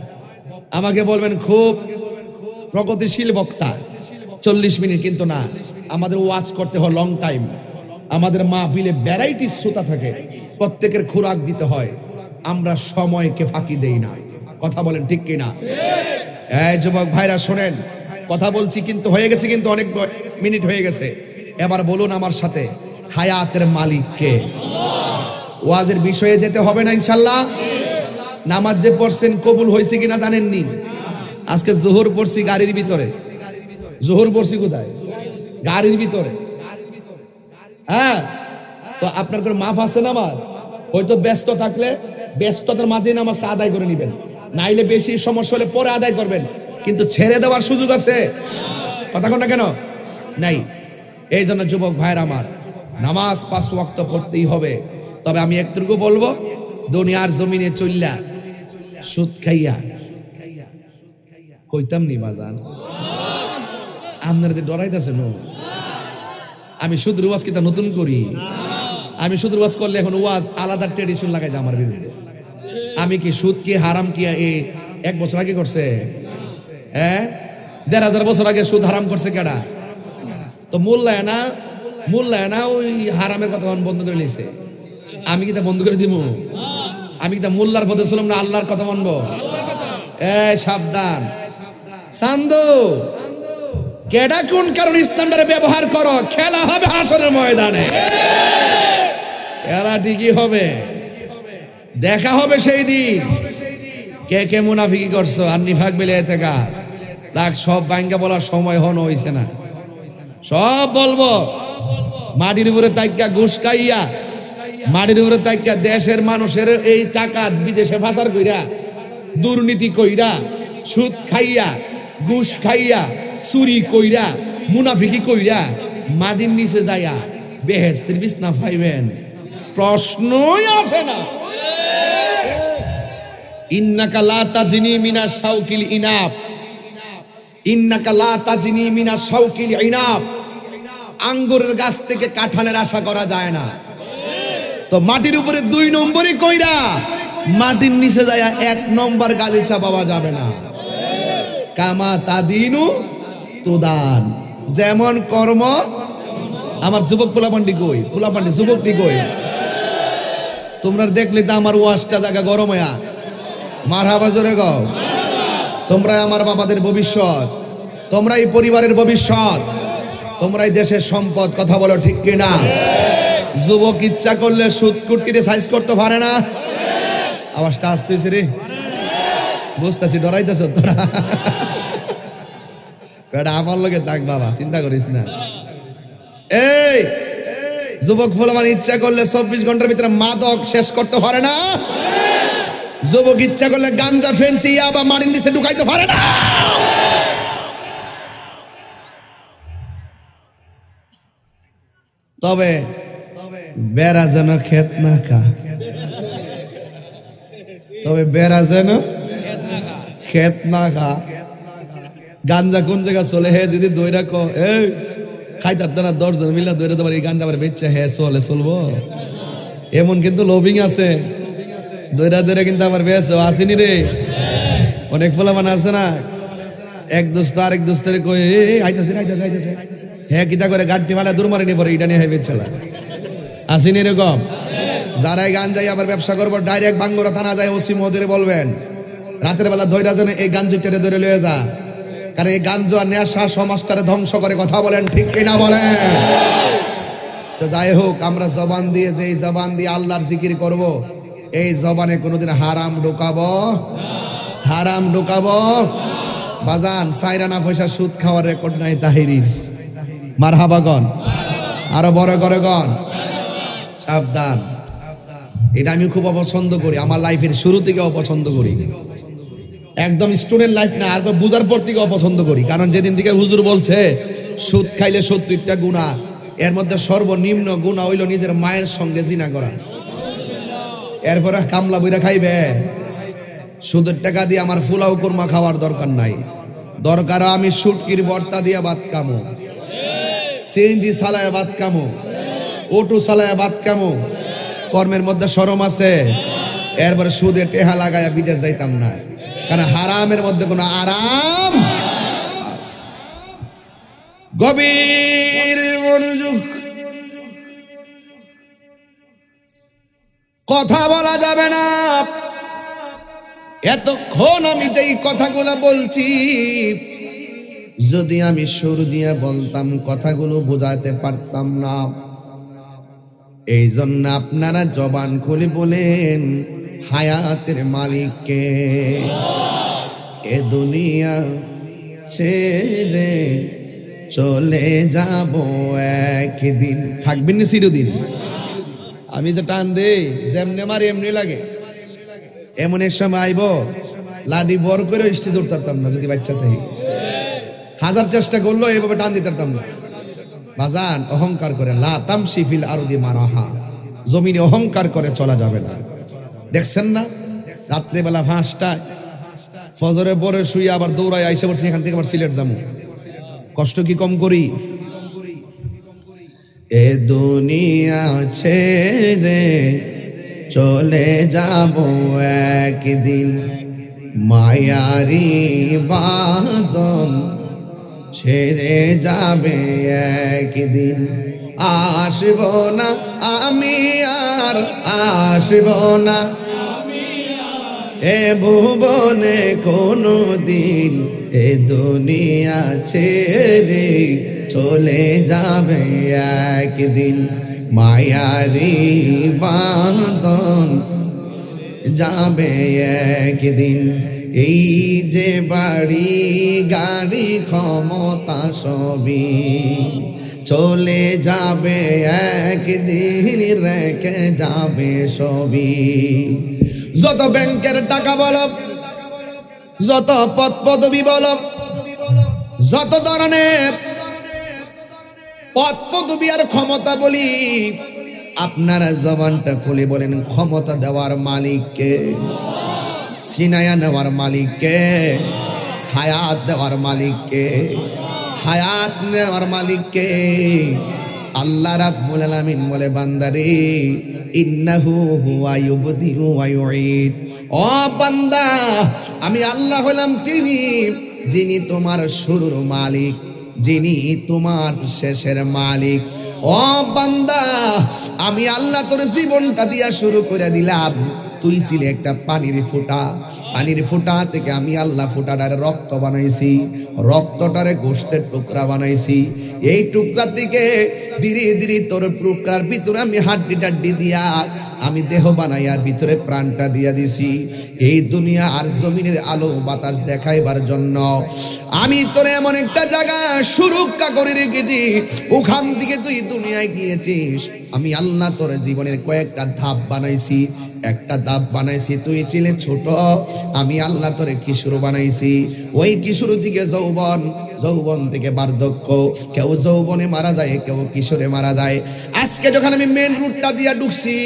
আমাকে বলবেন খুব প্রগতিশীল বক্তা। 40 মিনিট কিন্তু না, আমাদের ওয়াজ করতে হয় লং টাইম। আমাদের মাহফিলে ভ্যারাইটি শ্রোতা থাকে, প্রত্যেকের খোরাক দিতে হয়, আমরা সময়কে ফাঁকি দেই না। কথা বলেন ঠিক কিনা? এই যুবক ভাইরা শোনেন, কথা বলছি কিন্তু হয়ে গেছে, কিন্তু অনেক মিনিট হয়ে গেছে। এবার বলুন আমার সাথে, হায়াতের মালিক কে? ওয়াজের বিষয়ে যেতে হবে না ইনশাল্লাহ? নামাজ যে পড়ছেন কবুল হয়েছে কিনা জানেননি? আজকে জোহর পড়ছি গাড়ির ভিতরে। জোহর পড়ছি কোথায়? গাড়ির ভিতরে। হ্যাঁ, তো আপনার করে মাফ আছে নামাজ? হয়তো ব্যস্ত থাকলে ব্যস্ততার মাঝে নামাজটা আদায় করে নেবেন, নাইলে বেশি সমস্যা হলে পরে আদায় করবেন, কিন্তু ছেড়ে দেওয়ার সুযোগ আছে? কথা কোন না কেন? নাই। এই জন্য যুবক ভাইয়ের আমার, নামাজ 5 ওয়াক্ত পড়তেই হবে। তবে আমি একটুকু বলবো, দুনিয়ার জমিনে চললা সুদ খাইয়া কইতাম নি বাজান, আপনারা ডরাইতেছে নো? আমি সুদের ওয়াজ কিতা নতুন করি? আমি সুদের ওয়াজ করলে এখন ওয়াজ আলাদা ট্রেডিশন লাগাই যায় আমার বিরুদ্ধে। আমি কি সুদ কি হারাম কি এই 1 বছর আগে করছে? হ্যাঁ, 1500 বছর আগে সুদ হারাম করছে কেডা? তো মূল্যায় না ওই হারামের কথা বন্ধ করে নিয়েছে। আমি কি তা বন্ধ করে দিব? আমি কি তা মোল্লার পথে ছিলাম না আল্লাহর কথা মানবো? সাবধান সান্দু, কেডা কোন কারণ ইসলামটারে ব্যবহার করো, খেলা হবে হাসরের ময়দানে। খেলা ঠিকই হবে, দেখা হবে সেই দিন। কে কে মুনাফিকি করছো আর নিফাক বেলে থেকে লাখ সব ভাঙ্গা বলার সময় হইছে না, সব বলবো। মাটির উপরে তাইকা ঘুষ খাইয়া, মাটির উপরে তাইকা দেশের মানুষের এই টাকা বিদেশে পাচার কইরা, দুর্নীতি কইরা, সুদ খাইয়া, ঘুষ খাইয়া, চুরি কইরা, মুনাফিকি কইরা মাটির নিচে যাইয়া বেহেশতের বিছনা পাইবেন, প্রশ্নই আসে না। ইন্নাকা লা তাজনি মিনাশ শাওকিল ইনাব, ইন্নাকা লা তাজনি মিনাশ শাওকিল ইনাব। আঙ্গুরের গাছ থেকে কাঁঠালের আশা করা যায় না। তো মাটির উপরে 2 নম্বরই কইরা মাটির নিচে যাইয়া 1 নম্বর গালিচা পাওয়া যাবে না। কামা তাদিনু তুদান, যেমন কর্ম। আমার যুবক পোলাপান্ডি কই? পোলাপান্ডি যুবকটি কই? তোমরা দেখলে তো আমার ওয়াজটা জায়গা গরম হইয়া মারহাবা জোরে গাও। তোমরাই আমার বাবাদের ভবিষ্যৎ, তোমরাই পরিবারের ভবিষ্যৎ, তোমরাই দেশের সম্পদ। কথা বলো ঠিক কিনা? যুবক ইচ্ছা করলে সুদ কুটিরে সাইজ করতে পারে না। আওয়াজটা আসতেছে রে, বুঝতেছি, ডরাইতেছ তোরা। বেটা আমার লগে থাক বাবা, চিন্তা করিস না। এই যুবক ফুলমান ইচ্ছা করলে 24 ঘন্টার ভিতরে মাদক শেষ করতে পারে না। যুবক ইচ্ছা করলে গাঞ্জা ফেন্সি বা মাটির নিচে ঢুকাইতে পারে না। তবে বেড়া যেন খেত না খা, তবে বেড়া যেন খেত না খা। গাঞ্জা কোন জায়গা চলে হে যদি দইরা কো এই খাইতার না 10 জন মিলা দইরা তোমার এই গাঞ্জা আবার বেচছে হে চলে চলবো, এমন কিন্তু লোভিং আছে। দইরা দইরা কিন্তু আবার বেশ আসেনি রে। অনেক ফলামান আছে না, এক দোস্ত আরেক দোস্তের কই আইতাছে আইতাছে আইতাছে হ্যাঁ কিতা করে গাড়ি মালা দূর মারে নিয়ে পরে এটা নিয়ে হাইবে ছেলা আসেনি এরকম। যারাই গান যাই আবার ব্যবসা করবো ডাইরেক্ট বাঙ্গুরা থানা যায় ওসি মহোদয় বলবেন রাতের বেলা ধৈরা জনে এই গাঞ্জুটারে ধরে লয়ে যা, কারণ এই গাঞ্জু আর নেশা সমাজটারে ধ্বংস করে। কথা বলেন ঠিক কিনা বলেন? যাই হোক, আমরা জবান দিয়ে যে এই জবান দিয়ে আল্লাহর জিকির করব, এই জবানে কোনোদিন হারাম ঢুকাবো হারাম ঢুকাবো বাজান। সাইরানা পয়সা সুদ খাওয়ার রেকর্ড নাই তাহিরির। মারহাবাগন আরো বড় করে গন সাবধান। এটা আমি খুব অপছন্দ করি, আমার লাইফের শুরু থেকে অপছন্দ করি, একদম স্টুডেন্ট লাইফ না আর বুঝার পর থেকে অপছন্দ করি। কারণ যেদিন থেকে হুজুর বলছে সুদ খাইলে 70টা গুনাহ, এর মধ্যে সর্বনিম্ন গুনাহ হইল নিজের মায়ের সঙ্গে জিনা করা। এরপরে কামলা বইরা খাইবে, সুদের টাকা দিয়ে আমার ফুলাও কুরমা খাওয়ার দরকার নাই। দরকার আমি শুটকির ভর্তা দিয়ে ভাত খামো, সিএনজি চালায় ভাত খামো, অটো চালায় ভাত খামো। কর্মের মধ্যে শরম আছে। এরপরে সুদে টেহা লাগায় বিদেশ যাইতাম না, কারণ হারামের মধ্যে কোনো আরাম। গভীর মনোযোগ, কথা বলা যাবে না। এতক্ষণ আমি যেই কথাগুলো বলছি, যদি আমি সুর দিয়ে বলতাম কথাগুলো বোঝাতে পারতাম না। এই জন্য আপনারা জবান খুলে বলেন হায়াতের মালিককে। এ দুনিয়া ছেড়ে চলে যাব একদিন, থাকবেন না চিরদিন। আমি যে টান দেই যেমনে মারি এমনি লাগে। এমন এক সময় আইব লাডি বর করে স্টেজ উঠতে পারতাম না যদি বাচ্চা থাকি। হাজার চেষ্টা করলো এভাবে টান দিতে পারতাম না। বাজান অহংকার করে লা তামশি ফিল আরদি মারাহা, জমিনে অহংকার করে চলা যাবে না। দেখছেন না রাত্রেবেলা 5টায় ফজরের পরে শুয়ে আবার দৌড়ায় আইসা পড়ছি, এখান থেকে আবার সিলেট যাবো। কষ্ট কি কম করি? এ দুনিয়া ছেড়ে চলে যাব একদিন, মায়ারি বাঁধন ছেড়ে যাবে একদিন। আসব না আমি আর আসব না এ ভুবনে কোনো দিন, এ দুনিয়া ছেড়ে চলে যাবে একদিন, মায়ারি বাঁধন যাবে একদিন। এই যে বাড়ি গাড়ি ক্ষমতা সবই চলে যাবে একদিন, রেখে যাবে সবই। যত ব্যাংকের টাকা বলো, যত পদ পদবি বলো, যত ধরনের পদ পদবি আর ক্ষমতা বলি, আপনারা জবানটা খুলে বলেন ক্ষমতা দেওয়ার মালিককে, সিনায়া নেওয়ার মালিককে, হায়াত দেওয়ার মালিককে, হায়াত নেওয়ার মালিককে। আল্লাহ রাব্বুল আলামিন বলে বান্দারে ইন্নাহু হুয়া ইউবদিউ ওয়া ইউঈদ। ও বান্দা, আমি আল্লাহ হলাম তিনি যিনি তোমার শুরুর মালিক, যিনি তোমার শেষের মালিক। ও বান্দা, আমি আল্লাহ তোর জীবনটা দিয়া শুরু করে দিলাম। তুই ছিলে একটা পানির ফোঁটা, পানির ফোঁটা থেকে আমি আল্লাহ ফোঁটাটারে রক্ত বানাইছি, রক্তটারে গোশতের টুকরা বানাইছি। এই টুকরা থেকে ধীরে ধীরে তোর টুকরার ভিতরে আমি হাড্ডি টাড্ডি দিয়া আমি দেহ বানাইয়া ভিতরে প্রাণটা দিয়া দিছি। এই দুনিয়া আর জমিনের আলো বাতাস দেখাইবার জন্য আমি তোরে এমন একটা জায়গা সুরক্ষা করে রেখেছি, ওখান থেকে তুই দুনিয়ায় গিয়েছিস। আমি আল্লাহ তোর জীবনের কয়েকটা ধাপ বানাইছি, একটা ধাপ বানাইছি তুই ছিলে ছোট, আমি আল্লাহ তোরে কিশোর বানাইছি। ওই কিশোর থেকে যৌবন, যৌবন থেকে বার্ধক্য, কেউ যৌবনে মারা যায়, কেউ কিশোরে মারা যায়। আজকে যখন আমি মেন রুটটা দিয়া ঢুকছি,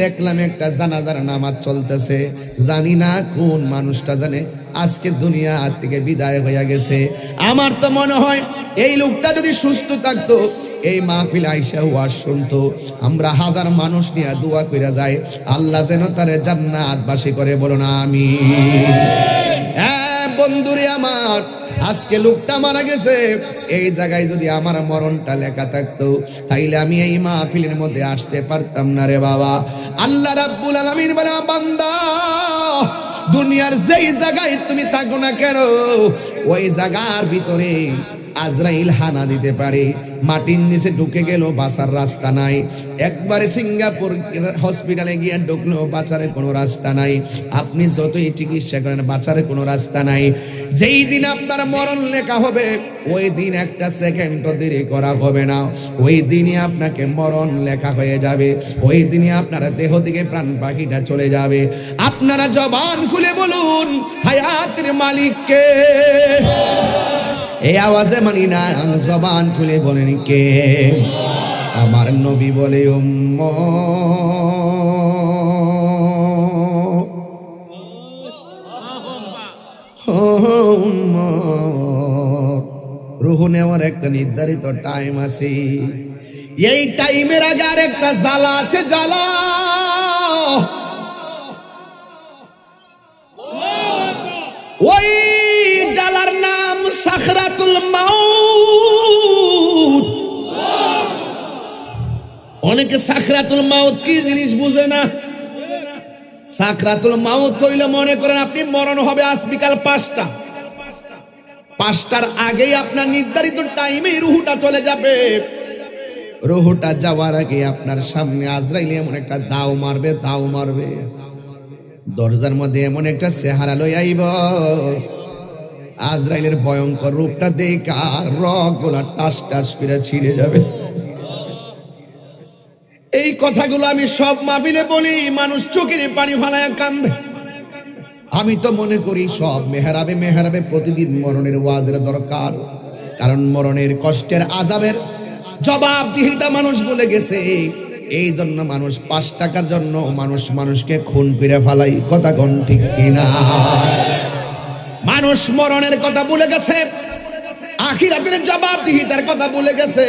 দেখলাম একটা জানাজার নামাজ চলতেছে। জানি না কোন মানুষটা জানে আজকে দুনিয়া থেকে বিদায় হয়ে গেছে। আমার তো মনে হয় এই লোকটা যদি সুস্থ থাকতো, এই মাহফিল আইসা ওয়াজ শুনতো, আমরা হাজার মানুষ নিয়ে দোয়া কইরা যাই আল্লাহ যেন তারে জান্নাতবাসী করে। বলো না আমিন। বন্ধুরে আমার, আজকে লোকটা মারা গেছে, এই জায়গায় যদি আমার মরণটা লেখা থাকতো তাইলে আমি এই মাহফিলের মধ্যে আসতে পারতাম না রে বাবা। আল্লাহ রাব্বুল আলামিন বলে, বান্দা দুনিয়ার যেই জায়গায় তুমি থাকো না কেন, ওই জায়গার ভিতরে আজরাইল হানা দিতে পারে। মাটির নিচে ঢুকে গেল, বাঁচার রাস্তা নাই। একবারে সিঙ্গাপুর হসপিটালে গিয়ে ঢুকলো, বাঁচার কোনো রাস্তা নাই। আপনি যতই চিকিৎসা করেন, বাঁচার কোনো রাস্তা নাই। যেই দিন আপনার মরণ লেখা হবে, ওই দিন একটা সেকেন্ডও দেরি করা হবে না। ওই দিনই আপনাকে মরণ লেখা হয়ে যাবে। ওই দিনই আপনার দেহ থেকে প্রাণ পাখিটা চলে যাবে। আপনারা জবান খুলে বলুন, হায়াতের মালিককে। এই আওয়াজে মানি না, জবান খুলে বলেন কে? আমার নবী বলে, রুহ নেওয়ার একটা নির্ধারিত টাইম আছে। এই টাইমের আগে আর একটা জ্বালা আছে, জ্বালা। ওই জ্বালার নাম সাকরাতুল মাউত। অনেকে সাকরাতুল মাউত কি জিনিস বুঝে না। সাকরাতুল মাউত হইলে মনে করেন আপনি মরণ হবে আজ বিকাল 5টার আগেই আপনার নির্ধারিত টাইমে রুহুটা চলে যাবে। রুহুটা যাওয়ার আগে আপনার সামনে আজরাইল এমন একটা দাও মারবে। দরজার মধ্যে এমন একটা চেহারা লই আইব, আজরাইলের ভয়ঙ্কর রূপটা দেখা রগগুলা টাস টাস করে ছিঁড়ে যাবে। এই কথাগুলো আমি সব মাহফিলে বলি, মানুষ চোখের পানি ফালায়া কান্দে। আমি তো মনে করি সব মেহরাবে প্রতিদিন মরণের ওয়াজের দরকার। কারণ মরণের কষ্টের আযাবের জবাবদিহিতা মানুষ বলে গেছে। এই জন্য মানুষ 5 টাকার জন্য মানুষকে খুন করে ফেলাই। কথা কোন ঠিক কিনা? মানুষ মরণের কথা ভুলে গেছে, আখিরাতের জবাবদিহিতার কথা ভুলে গেছে।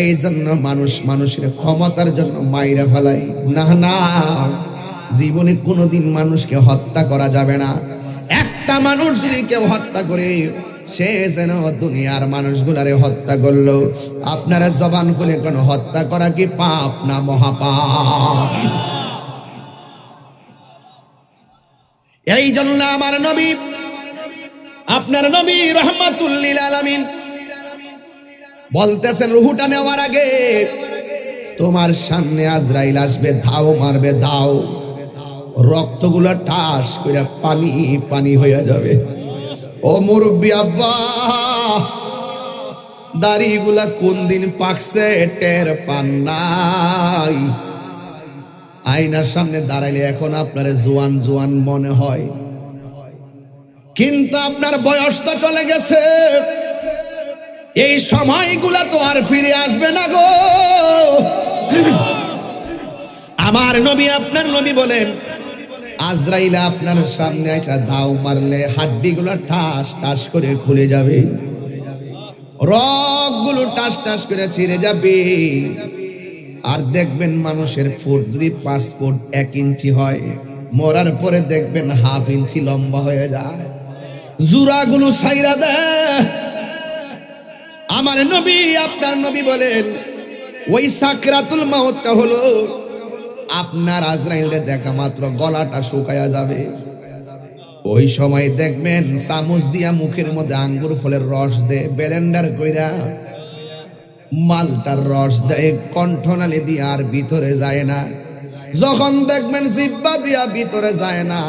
এই জন্য মানুষের ক্ষমতার জন্য মাইরা ফেলাই। না, জীবনে কোনোদিন মানুষকে হত্যা করা যাবে না। একটা মানুষ যদি কেউ হত্যা করে, সে যেন দুনিয়ার মানুষগুলারে হত্যা করলো। আপনারা জবান খুলে কোন হত্যা করা কি পাপ না মহাপাপ? এই জন্য আমার নবী, আপনার নবী রাহমাতুল লিল আলামিন বলতেছেন, রুহুটা নেওয়ার আগে তোমার সামনে আজরাইল আসবে, ধাও মারবে, ধাও। রক্তগুলো ঠাস করে পানি হয়ে যাবে। ও মুরব্বী আব্বা, দাড়িগুলা কোন দিন পাকছে টের পান নাই। আয়নার সামনে দাঁড়াইলে এখন আপনার জোয়ান মনে হয়, কিন্তু আপনার বয়স তো চলে গেছে। এই সময়গুলা তো আর ফিরে আসবে না গো। আমার নবী, আপনার নবী বলেন, আজরাইল আপনার সামনে একটা দাও মারলে হাড্ডিগুলো ঠাস ঠাস করে খুলে যাবে, রগগুলো টাস টাস করে ছিঁড়ে যাবে। আর দেখবেন মানুষের ফুট যদি 5 ফুট 1 ইঞ্চি হয়, মরার পরে দেখবেন ½ ইঞ্চি লম্বা হয়ে যায়, জুরাগুলো ছাইরা দেয়। আমার নবী, আপনার নবী বলেন, ওই সাকরাতুল মাউতটা হলো আপনার আজরাইলরে দেখা মাত্র গলাটা শুকায়া যাবে। ওই সময় দেখবেন চামচ দিয়া মুখের মধ্যে আঙ্গুর ফলের রস দে, ব্লেন্ডার কইরা মালটার রস দেয়, কণ্ঠনালী দিয়ে আর ভিতরে যায় না। যখন দেখবেন জিহ্বা দিয়া ভিতরে যায় না,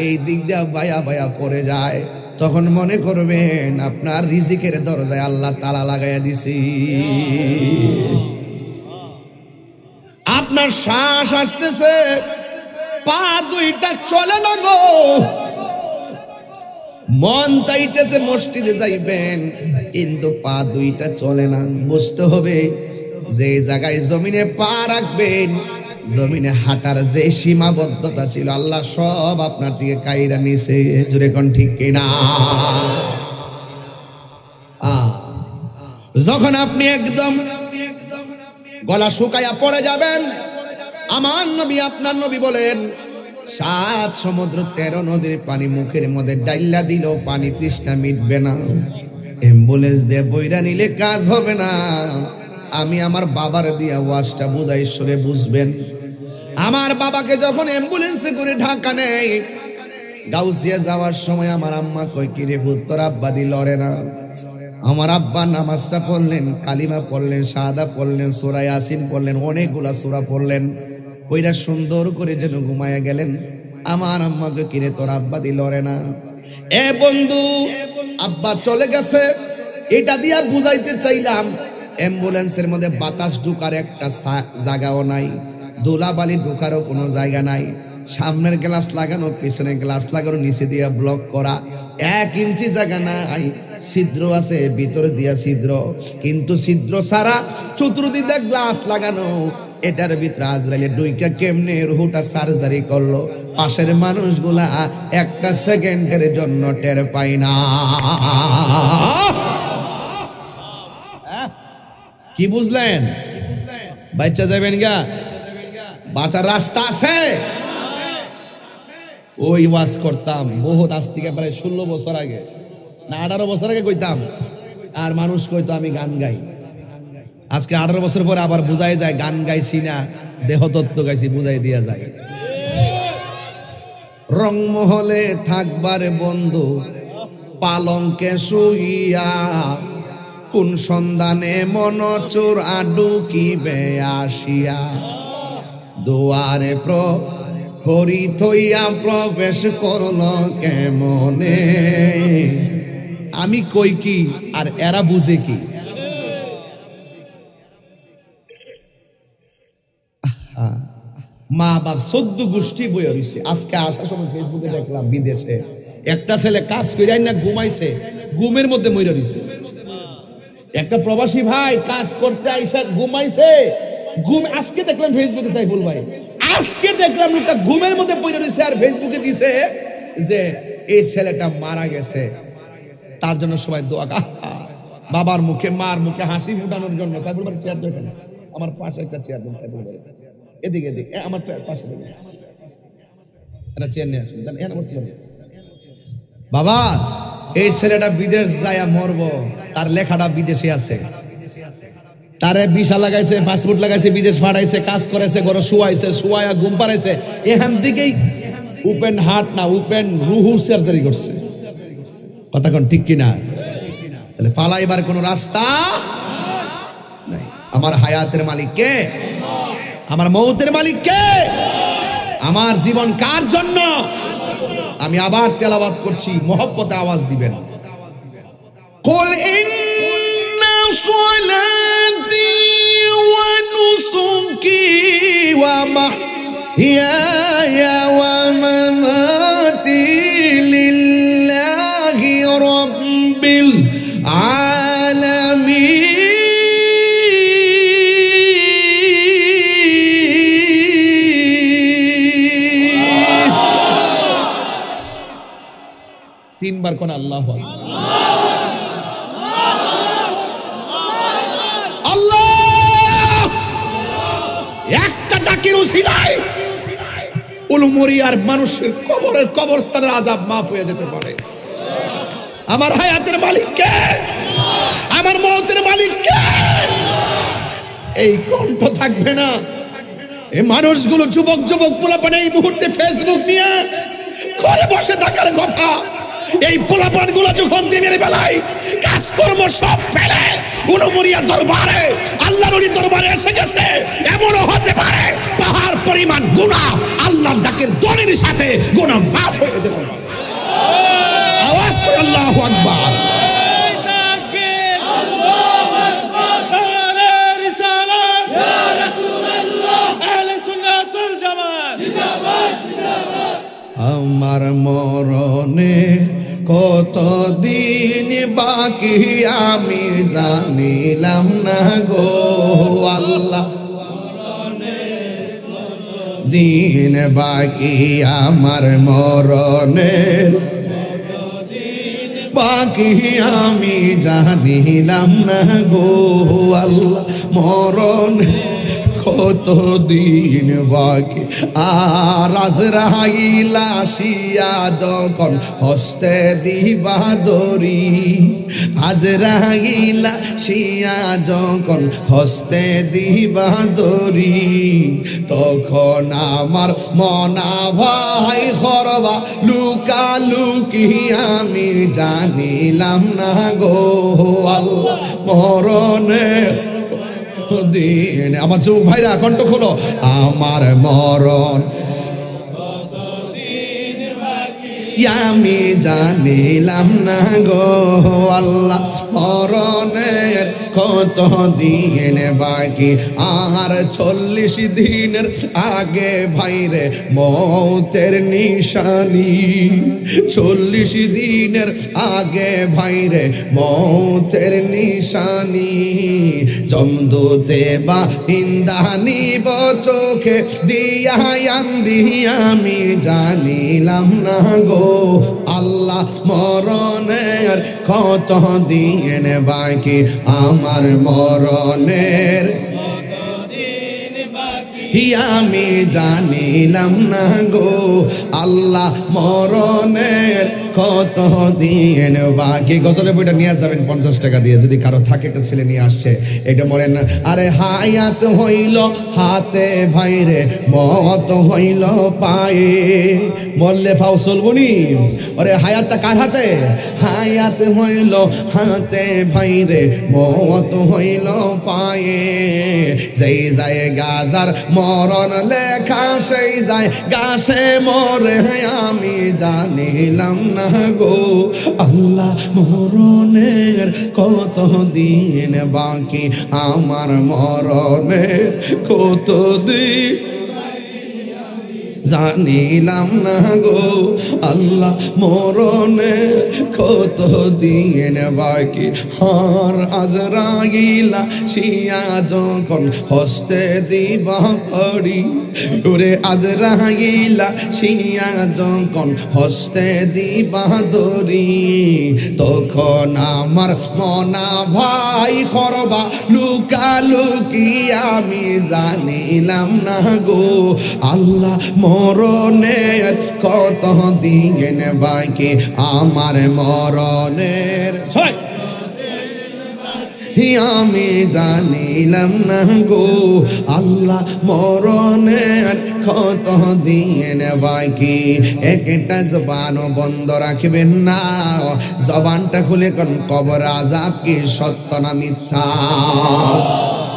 এই দিক দিয়া বায়া পড়ে যায়, তখন মনে করবেন আপনার রিজিকের দরজায় আল্লাহ তালা লাগাইয়া দিছি। আপনার শ্বাস আসতেছে, পা দুইটা চলে না গো, মন চাইতেছে মসজিদে যাইবেন, কিন্তু পা দুইটা চলে না। বুঝতে হবে যে জায়গায় জমিনে পা রাখবেন, জমিনে হাঁটার যে সীমাবদ্ধতা ছিল আল্লাহ সব আপনার থেকে কাইরা নিছে। জুড়ে কোন ঠিক কিনা? যখন আপনি একদম গলা শুকায়া পড়ে যাবেন, আমার নবী, আপনার নবী বলেন, 7 সমুদ্র 13 নদীর পানি মুখের মধ্যে ডাইলা দিল, পানি তৃষ্ণা মিটবে না। অ্যাম্বুলেন্স দিয়ে বইরা নিলে কাজ হবে না। আমি আমার বাবার দিয়া ওয়াজটা বুঝাই, সরে বুঝবেন। আমার বাবাকে যখন অ্যাম্বুলেন্সে করে ঢাকা নেয়, গাউসিয়া যাওয়ার সময় আমার আম্মা কই কি রে ভূত, তোর আব্বা দি লড়ে না। আমার আব্বা নামাজটা পড়লেন, কালিমা পড়লেন, শাহাদা পড়লেন, সূরা ইয়াসিন পড়লেন, অনেকগুলা সূরা পড়লেন, কইরা সুন্দর করে যেন ঘুমায়া গেলেন। আমার আম্মাকে কি রে তোর আব্বা দি লড়ে না। এ বন্ধু, আব্বা চলে গেছে, এটা দিয়া বুঝাইতে চাইলাম অ্যাম্বুলেন্সের মধ্যে বাতাস ঢুকার একটা জায়গাও নাই, ধুলাবালি ঢুকারও কোনো জায়গা নাই। সামনের গ্লাস লাগানো, পিছনে গ্লাস লাগানো, নিচে দিয়া ব্লক করা, 1 ইঞ্চি জায়গা নাই। ছিদ্র আছে, ভিতরে দিয়া ছিদ্র, কিন্তু ছিদ্র ছাড়া চতুর্দিকে গ্লাস লাগানো। এটার ভিতরে আজরাইলে ডুইকা কেমনে রুহুটা সার্জারি করলো, পাশের মানুষগুলা 1 সেকেন্ডের জন্য টের পায় না। কি বুঝলেন? বাচ্চা যাবেন গা, বাঁচার রাস্তা আছে। ওই ওয়াজ করতাম বহুত, আজ থেকে প্রায় 16 বছর আগে না 18 বছর আগে কইতাম, আর মানুষ কইতো আমি গান গাই। আজকে 18 বছর পরে আবার বুঝাই যায় গান গাইছি না, দেহতত্ত্ব গাইছি, বুঝাই দিয়া যায়। রংমহলে থাকবার বন্ধু পালঙ্কে শুইয়া, কোন সন্ধানে মন চোর আডুকিবে আসিয়া, দুয়ারে প্রহরী থইয়া প্রবেশ করল কেমনে। আমি কই কি আর এরা বুঝে কি? মা বাপ 14 গোষ্ঠী বইয়া রইছে। আজকে আসার সময় ফেসবুকে দেখলাম বিদেশে একটা ছেলে কাজ করে না ঘুমাইছে, ঘুমের মধ্যে মইরা রইছে। একটা প্রবাসী ভাই কাজ করতে আইসা ঘুমাইছে, ঘুম। আজকে দেখলাম ফেসবুকে, সাইফুল ভাই আজকে দেখলাম লোকটা ঘুমের মধ্যে পড়ে রইছে, আর ফেসবুকে দিছে যে এই ছেলেটা মারা গেছে, তার জন্য সবাই দোয়া। বাবার মুখে মার মুখে হাসি ফুটানোর জন্য। সাইফুল ভাই চেয়ার দেন, আমার পাশে একটা চেয়ার দেন। সাইফুল ভাই এদিকে এদিকে, আমার পাশে দেবেন, এটা চেয়ার নিয়ে আসুন। বাবা, এই ছেলেটা বিদেশ যায় মরবো, তার লেখাটা বিদেশে আছে, তারে ভিসা লাগাইছে, পাসপোর্ট লাগাইছে, বিদেশ পাঠাইছে, কাজ করেছে, ঘরে শুয়াইছে, শুয়াইয়া ঘুম পাড়াইছে। এখান থেকেই ওপেন হার্ট না ওপেন রুহু সার্জারি করছে। কথা কোন ঠিক কিনা? তাহলে পালাইবার কোন রাস্তা নাই। আমার হায়াতের মালিক কে? আমার মৌতের মালিক কে? আমার জীবন কার জন্য? আমি আবার তেলাওয়াত করছি, মহব্বতে আওয়াজ দিবেন। কুল ইন্না সলাতি ওয়া নুসুকি ওয়া মাহইয়ায়া ওয়া মামাতি লিল্লাহি রাব্বিল আলামিন। 3 বার কোন আল্লাহু আকবার। আল্লাহ একটা ডাকের উসিলায় উলুমরিয়ার মানুষের কবরের কবরস্থানের আযাব মাফ হয়ে যেতে পারে। আমার হায়াতের মালিক কে? আমার মওতের মালিক কে? এই কণ্ঠ থাকবে না। এই মানুষগুলো যুবক যুবক পোলাপান এই মুহূর্তে ফেসবুক নিয়ে ঘরে বসে থাকার কথা। এই পোলাপান গুলো যখন দিনের বেলায় কাজকর্ম সব ফেলে উলুমরিয়া দরবারে, আল্লাহর ওলি দরবারে এসে গেছে, এমনও হতে পারে পাহাড় পরিমাণ গুনাহ আল্লাহর ডাকের দনির সাথে গুনাহ মাফ হয়ে যেতে পারে। আওয়াজ করে আল্লাহু আকবার। আমার মরণের কতদিন বাকি আমি জানিলাম না গো আল্লাহ। দিন বাকি আমার মরণের বাকি আমি জানিলাম না গো আল্লাহ। মরণ কতদিন বাকি। আর আজরাইল আসিয়া যখন হস্তে দিবা দড়ি, আজরাইল আসিয়া যখন হস্তে দিবা দড়ি, তখন আমার মনা ভাই করবা লুকালুকি আমি জানিলাম না গো আল্লাহ মরণের দিন। আমার যুবক ভাইরা কণ্ঠ খোলো, আমার মরণ আমি জানিলাম না গো আল্লাহ মরণের কত দিন বাকি। আর 40 দিনের আগে ভাইরে মৌতের নিশানি, 40 দিনের আগে ভাইরে মৌতের নিশানি। জমদূতে বা ইন্দানি চোখে দিয়া আন্দি আমি জানিলাম না গো আল্লাহ মরণের কত দিন বাকি। আমার মরণের আমি জানিলাম না গো আল্লাহ মরণের কত দিন বাকি। গজলের বইটা নিয়ে যাবেন 50 টাকা দিয়ে, যদি কারো থাকে। একটা ছেলে নিয়ে আসছে, এটা বলেন না। আরে হায়াত হইল হাতে ভাইরে মত হইল পায়ে, মরলে ফাও চলবনি। আরে হায়াতটা কার হাতে? হায়াত হইল হাতে ভাইরে মত হইল পায়ে। যেই যায় গাজার মরণ লেখা সেই যায় গাছে মরে আমি জানিলাম না গো আল্লাহ মরণের কত দিন বাকি। আমার মরণের কত দিন জানিলাম না গো আল্লাহ মরণের কত দিন বাকি। হার আজরাইল শিয়া যখন হস্তে দিবা পড়ি, ওরে আজরাইল শিয়া যখন হস্তে দিবা দড়ি, তখন আমার মনা ভাই করবা লুকালুকি আমি জানিলাম না গো আল্লাহ মরণের কত দিন বাকি। আমার মরণের আমি জানিলাম না গো আল্লাহ মরণের কত দিন বাকি। একটা জবান বন্ধ রাখবেন না, জবানটা খুলে কোন কবর আযাব কি সত্য না মিথ্যা?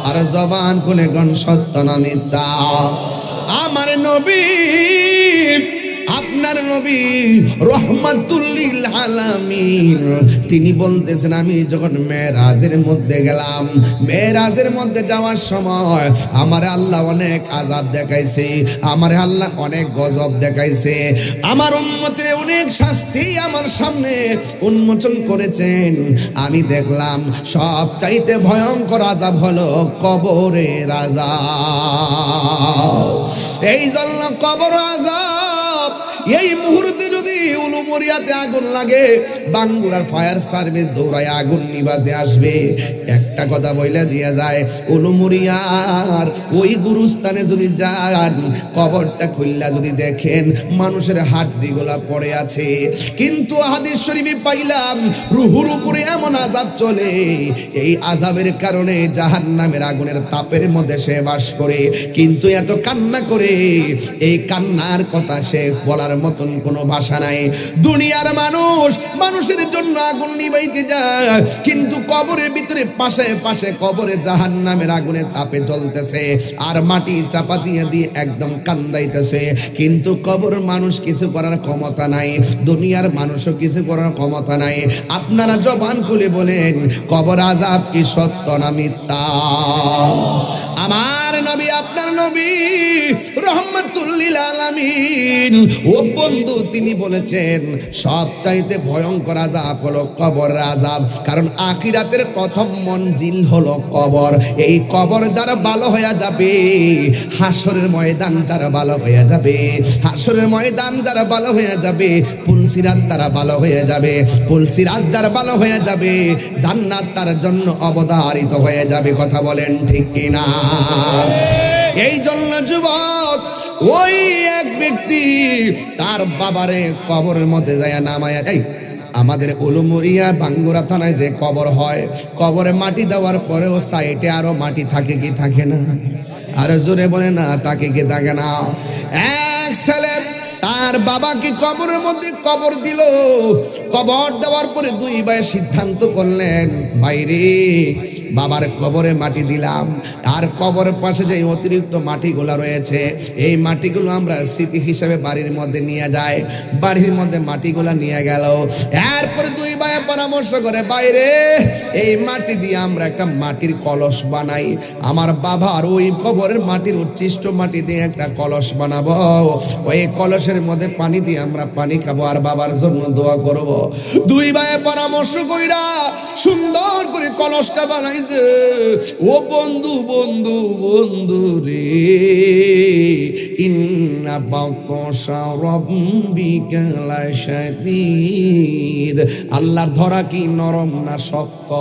আর জবান খুলে কোন সত্য না মিথ্যা? আমার নবী আপনার নবী রহমাতুল লিল আলামিন তিনি বলতেছেন, আমি যখন মেরাজের মধ্যে গেলাম, মেরাজের মধ্যে যাওয়ার সময় আমারে আল্লাহ অনেক আযাব দেখাইছে, আমারে আল্লাহ অনেক গজব দেখাইছে, আমার উম্মতের অনেক শাস্তি আমার সামনে উন্মোচন করেছেন। আমি দেখলাম সব চাইতে ভয়ঙ্কর আযাব হলো কবরের আযাব। এই জন্য কবর আযাব এই মুহূর্তে যদি উলুমরিয়াতে আগুন লাগে, বাঙ্গুরার ফায়ার সার্ভিস দৌড়ায় আগুন নিভাতে আসবে। একটা কথা বইলা দিয়া যায়, উলুমরিয়ার ওই গুরুস্থানে যদি যান, কবরটা খুললা যদি দেখেন মানুষের হাড্ডিগুলা পড়ে আছে, কিন্তু হাদিস শরীফে পাইলাম রুহুর উপরে এমন আযাব চলে, এই আযাবের কারণে জাহান্নামের আগুনের তাপের মধ্যে সে বাস করে, কিন্তু এত কান্না করে, এই কান্নার কথা সে বলার মতন কোনো ভাষা নাই। দুনিয়ার মানুষ মানুষের জন্য আগুন নিভাইতে যায়, কিন্তু কবরের ভিতরে পাশে পাশে কবরে জাহান্নামের আগুনে তাপে জ্বলতেছে, আর মাটি চাপা দিয়ে দিয়ে একদম কান্দাইতেছে, কিন্তু কবর মানুষ কিছু করার ক্ষমতা নাই, দুনিয়ার মানুষও কিছু করার ক্ষমতা নাই। আপনারা জবান খুলে বলেন, কবর আযাব কি সত্য না মিথ্যা? আমার নবী আপনার নবী রহমাতুল লিল আলামিন ও বন্ধু তিনি বলেছেন, সবচাইতে ভয়ঙ্কর আযাব হলো কবর আযাব, কারণ আখিরাতের প্রথম মঞ্জিল হলো কবর। এই কবর যারা ভালো হয়ে যাবে, হাসরের ময়দান যারা ভালো হয়ে যাবে, হাসরের ময়দান যারা ভালো হয়ে যাবে, পুলসিরাত তারা ভালো হয়ে যাবে, পুলসিরাত যারা ভালো হয়ে যাবে, জান্নাত তার জন্য অবধারিত হয়ে যাবে। কথা বলেন ঠিক কিনা? এই জন্য যুবক ওই এক ব্যক্তি তার বাবারে কবরের মধ্যে যায় নামায়া দেয়। আমাদের উলুমুরিয়া বাঙ্গুরা থানায় যে কবর হয়, কবরে মাটি দেওয়ার পরেও সাইডে আরো মাটি থাকে কি থাকে না? আরো জোরে বলে না, থাকে কি থাকে না? এক ছেলে তার বাবাকে কবরের মধ্যে কবর দিল। কবর দেওয়ার পরে দুই ভাই সিদ্ধান্ত করলেন, ভাইরে বাবার কবরে মাটি দিলাম, আর কবরের পাশে যে অতিরিক্ত মাটিগুলো রয়েছে এই মাটিগুলো আমরা স্মৃতি হিসেবে বাড়ির মধ্যে নিয়ে যাই। বাড়ির মধ্যে মাটিগুলো নিয়ে গেল। এরপরে দুই ভাই পরামর্শ করে, বাইরে এই মাটি দিয়ে আমরা একটা মাটির কলস বানাই। আমার বাবার ওই কবরের মাটির উচ্ছিষ্ট মাটি দিয়ে একটা কলস বানাবো। ওই কলসের মধ্যে পানি দিয়ে আমরা পানি খাবো আর বাবার জন্য দোয়া করব। দুই ভাই পরামর্শ কইরা সুন্দর করে কলসটা বানাইছে। ও বন্ধু বন্ধু বন্ধু রে, ইন্না বাতাশা রাব্বিকা লাশাদীদ, আল্লাহর ধরা কি নরম না শক্ত?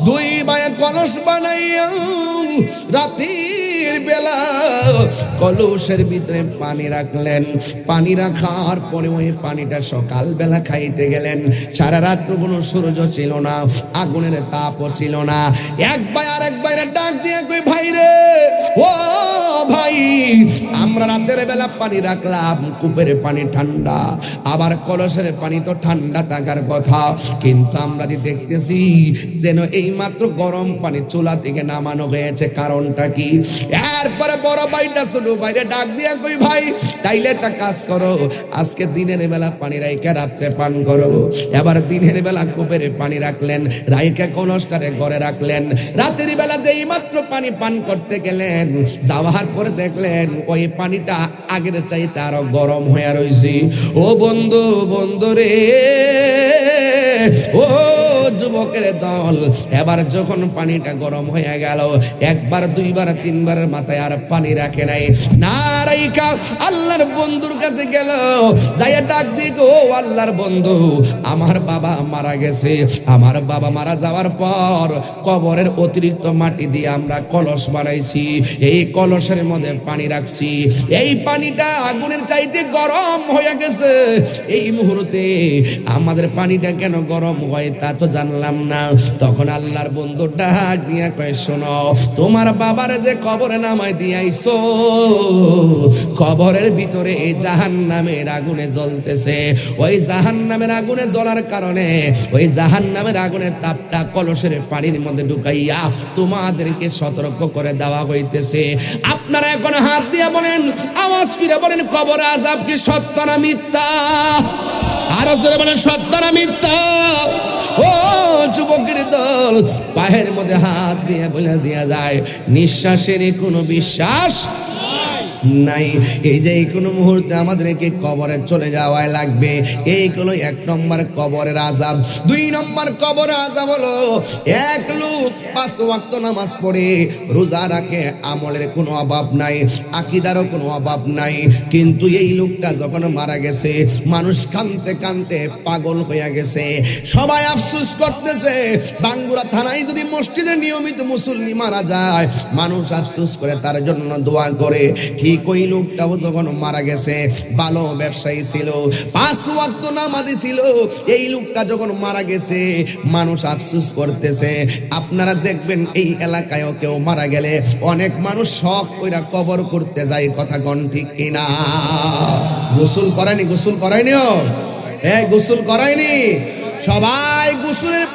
দুই ভাই কলস বানাইয়া রাতের বেলা কলসের ভিতরে পানি রাখলেন। পানি রাখার পরে ওই পানিটা সকাল বেলা খাইতে গেলেন। সারা রাত্র কোনো সূর্য ছিল না, আগুনের তাপও ছিল না। এক ভাই আর এক ভাইরে ডাক দিয়ে কই, ভাই রে ও ভাই, আমরা রাতের বেলা পানি রাখলাম, কূপের পানি ঠান্ডা, আবার কলসের পানি তো ঠান্ডা থাকার কথা, কিন্তু আমরা দেখতেছি যেন এই মাত্র গরম পানি চুলা থেকে নামানো হয়েছে, কারণটা কি? এরপরে বড় ভাইটা ছোট ভাইরে ডাক দিয়ে কই, ভাই তাইলে একটা কাজ করো, আজকে দিনের বেলা পানি রাইখা রাত্রে পান করো। এবার দিনের বেলা কূপের পানি রাখলেন, রাইখা কলসটারে ঘরে রাখলেন। রাতের বেলা যেই মাত্র পানি পান করতে গেলেন, যাওয়ার পরে দেখলেন ওই পানিটা আগের চাইতে আরো গরম হয়ে রয়েছে। ও বন্ধু বন্ধু রে, ও যুবকের দল, এবার যখন পানিটা গরম হয়ে গেল, একবার দুইবার তিনবারের মাথায় আর পানি রাখে নাই, না রাইখা আল্লাহর বন্ধুর কাছে গেল। যাইয়া ডাক দিক, ও আল্লাহর বন্ধু, আমার বাবা মারা গেছে, আমার বাবা মারা যাওয়ার পর কবরের অতিরিক্ত মাটি দিয়ে আমরা কলস বানাইছি, এই কলসের মধ্যে পানি রাখছি, এই পানিটা আগুনের চাইতে গরম হয়ে গেছে। এই মুহূর্তে আমাদের পানিটা কেন গরম হয় তা তো জানলাম না। তখন আল্লাহর বন্ধু ডাক দিয়া কয়, শোনো, তোমার বাবার যে কবরে নামাই দিয়াইছো, কবরের ভিতরে এই জাহান্নামের আগুনে জ্বলতেছে। ওই জাহান্নামের আগুনে জ্বলার কারণে ওই জাহান্নামের আগুনের তাপটা কলসের পানির মধ্যে ঢুকাইয়া তোমাদেরকে সতর্ক করে দেওয়া হইতেছে। আপনারা এখন হাত দিয়া বলেন, আওয়াজ করে বলেন, কবর আযাব কি সত্য না মিথ্যা? আরো জোরে বলেন, সত্য না মিথ্যা? ও যুবকের দল, পায়ের মধ্যে হাত দিয়ে বলে দেয়া যায়, নিঃশ্বাসের কোনো বিশ্বাস নাই। এই যে কোনো মুহূর্তে আমাদেরকে কবরে চলে যাওয়াই লাগবে। এই হলো এক নম্বর কবরের আযাব। দুই নম্বর কবরের আযাব হলো, এক লোক 5 ওয়াক্ত নামাজ পড়ে, রোজা রাখে, আমলের কোনো অভাব নাই, আকীদারও কোনো অভাব নাই, কিন্তু এই লোকটা যখন মারা গেছে, মানুষ কাঁদতে কাঁদতে পাগল হয়ে গেছে, সবাই আফসোস করতেছে। বাঙ্গুরা থানায় যদি মসজিদের নিয়মিত মুসল্লি মারা যায়, মানুষ আফসোস করে, তার জন্য দোয়া করে। ঠিক ওই লোকটাও যখন মারা গেছে, ভালো ব্যবসায়ী ছিল, 5 ওয়াক্ত নামাজি ছিল, এই লোকটা যখন মারা গেছে, মানুষ আফসোস করতেছে। আপনারা দেখবেন এই এলাকায়ও কেউ মারা গেলে অনেক মানুষ শখ কইরা কবর করতে যায়, কথা কোন ঠিক কিনা? গোসল করায়নি, গোসল করায়নিও, এই গোসল করায়নি, সবাই গোসলের,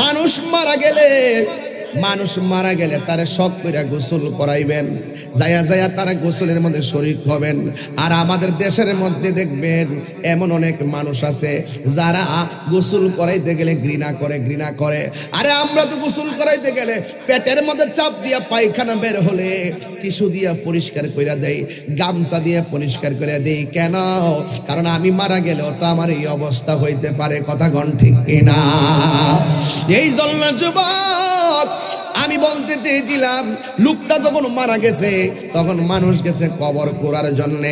মানুষ মারা গেলে তারা শখ কইরা গোসল করাইবেন, যায়া যায়া তারা গোসলের মধ্যে শরীক হবেন। আর আমাদের দেশের মধ্যে দেখবেন এমন অনেক মানুষ আছে যারা গোসল করাইতে গেলে ঘৃণা করে। আরে আমরা তো গোসল করাইতে গেলে পেটের মধ্যে চাপ দিয়া পায়খানা বের হলে টিস্যু দিয়া পরিষ্কার করে দেই, গামছা দিয়ে পরিষ্কার করে দেই। কেন? কারণ আমি মারা গেলেও তো আমার এই অবস্থা হইতে পারে, কথা কোন ঠিক কিনা? এই জন্য যুবক, আমি আমি বলতে চেয়েছিলাম লোকটা যখন মারা গেছে তখন মানুষ গেছে কবর কুড়ার জন্য।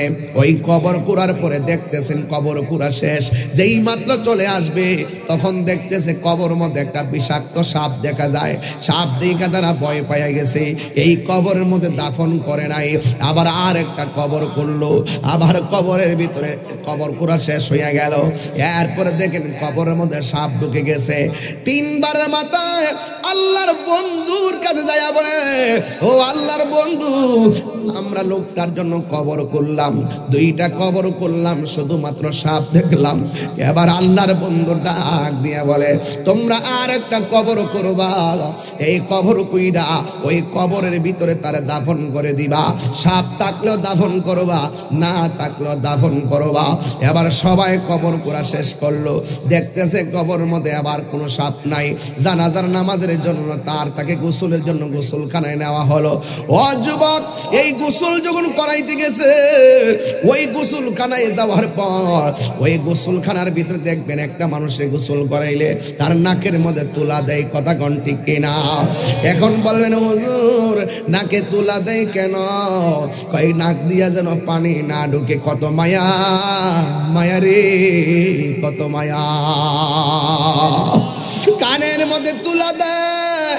ওই কবর কুড়ার পরে দেখতেছেন কবর কুড়া শেষ, যেই মাত্র চলে আসবে তখন দেখতেছে কবর মধ্যে একটা বিষাক্ত সাপ দেখা যায়। সাপ দেখে তারা ভয় পাইয়া গেছে, এই কবরের মধ্যে দাফন করে নাই, আবার আর একটা কবর করলো, আবার কবরের ভিতরে কবর কুড়া শেষ হইয়া গেল। এরপরে দেখেন কবরের মধ্যে সাপ ঢুকে গেছে। তিনবারের মাথায় আল্লাহর বন্ধুর কাছে যাইয়া বলে, ও আল্লাহর বন্ধু, আমরা লোকটার জন্য কবর করলাম, 2টা কবর করলাম, শুধুমাত্র সাপ দেখলাম। এবার আল্লাহর বন্ধু ডাক দিয়া বলে, তোমরা আর একটা কবর করবা, এই কবর কইরা ওই কবরের ভিতরে তারে দাফন করে দিবা, সাপ থাকলেও দাফন করবা, না থাকলেও দাফন করবা। এবার সবাই কবর করা শেষ করলো, দেখতেছে কবরের মধ্যে আবার কোনো সাপ নাই। জানাজার নামাজের জন্য তাকে গোসলের জন্য গোসলখানায় নেওয়া হলো। ও যুবক, এই গোসল যখন করাইতে গেছে, ওই গোসলখানায় যাওয়ার পর ওই গোসলখানার ভিতরে দেখবেন একটা মানুষের গোসল করাইলে তার নাকের মধ্যে তুলা দেয়, কথা কোন ঠিক কিনা? এখন বলবেন হুজুর নাকে তুলা দেয় কেন? কই নাক দিয়া যেন পানি না ঢুকে। কত মায়া, মায়া রে কত মায়া। কানের মধ্যে তুলা দেয়,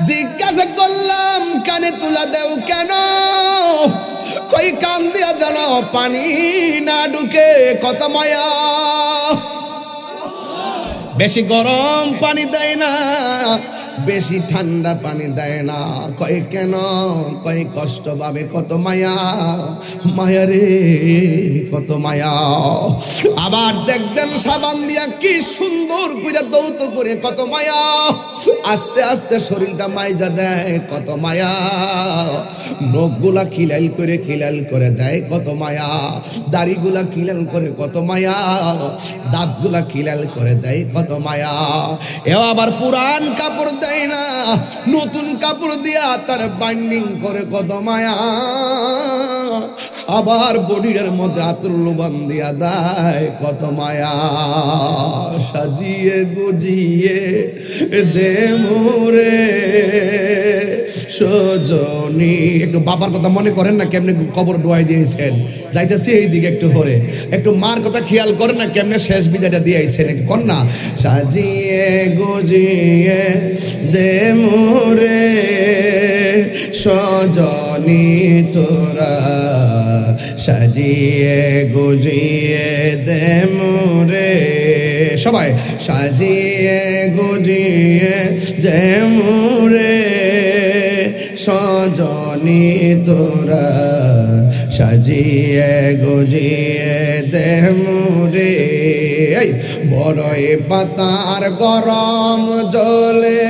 জিজ্ঞাসা করলাম কানে তুলা দেও কেন? কই কান দিয়া যেন পানি না ঢুকে, কত মায়া। বেশি গরম পানি দেয় না, বেশি ঠান্ডা পানি দেয় না। কয় কেন? কয় কষ্ট পাবে, কত মায়া, মায়া রে কত মায়া। আবার দেখবেন সাবান দিয়া কি সুন্দর করে দৌত করে, কত মায়া। আস্তে আস্তে শরীরটা মাইজা দেয়, কত মায়া। নখগুলা খিলাল করে দেয়, কত মায়া। দাড়িগুলা খিলাল করে, কত মায়া। দাঁতগুলা খিলাল করে দেয়, কত মায়া। এও আবার পুরান কাপড় দেয় না, নতুন কাপড় দিয়া তার বাইন্ডিং করে, কত মায়া। আবার বডির মধ্যে আতর লোবান দিয়া দেয়, কত মায়া। সাজিয়ে গুজিয়ে দে মোরে সজনী। একটু বাবার কথা মনে করেন না, কেমনে কবর ডোয়াই দিয়েছেন। যাইতেছি এই দিকে একটু পরে, একটু মার কথা খেয়াল করেন না, কেমনে শেষ বিদায়টা দিয়েছেন কর না। সাজিয়ে গুজিয়ে দে মোরে সজনী তোরা, সাজিয়ে গুজিয়ে দে মোরে। সবাই সাজিয়ে গুজিয়ে দে মোরে সজনী তোরা, সাজিয়ে গুজিয়ে দে মোরে। বড়ই পাতার গরম জলে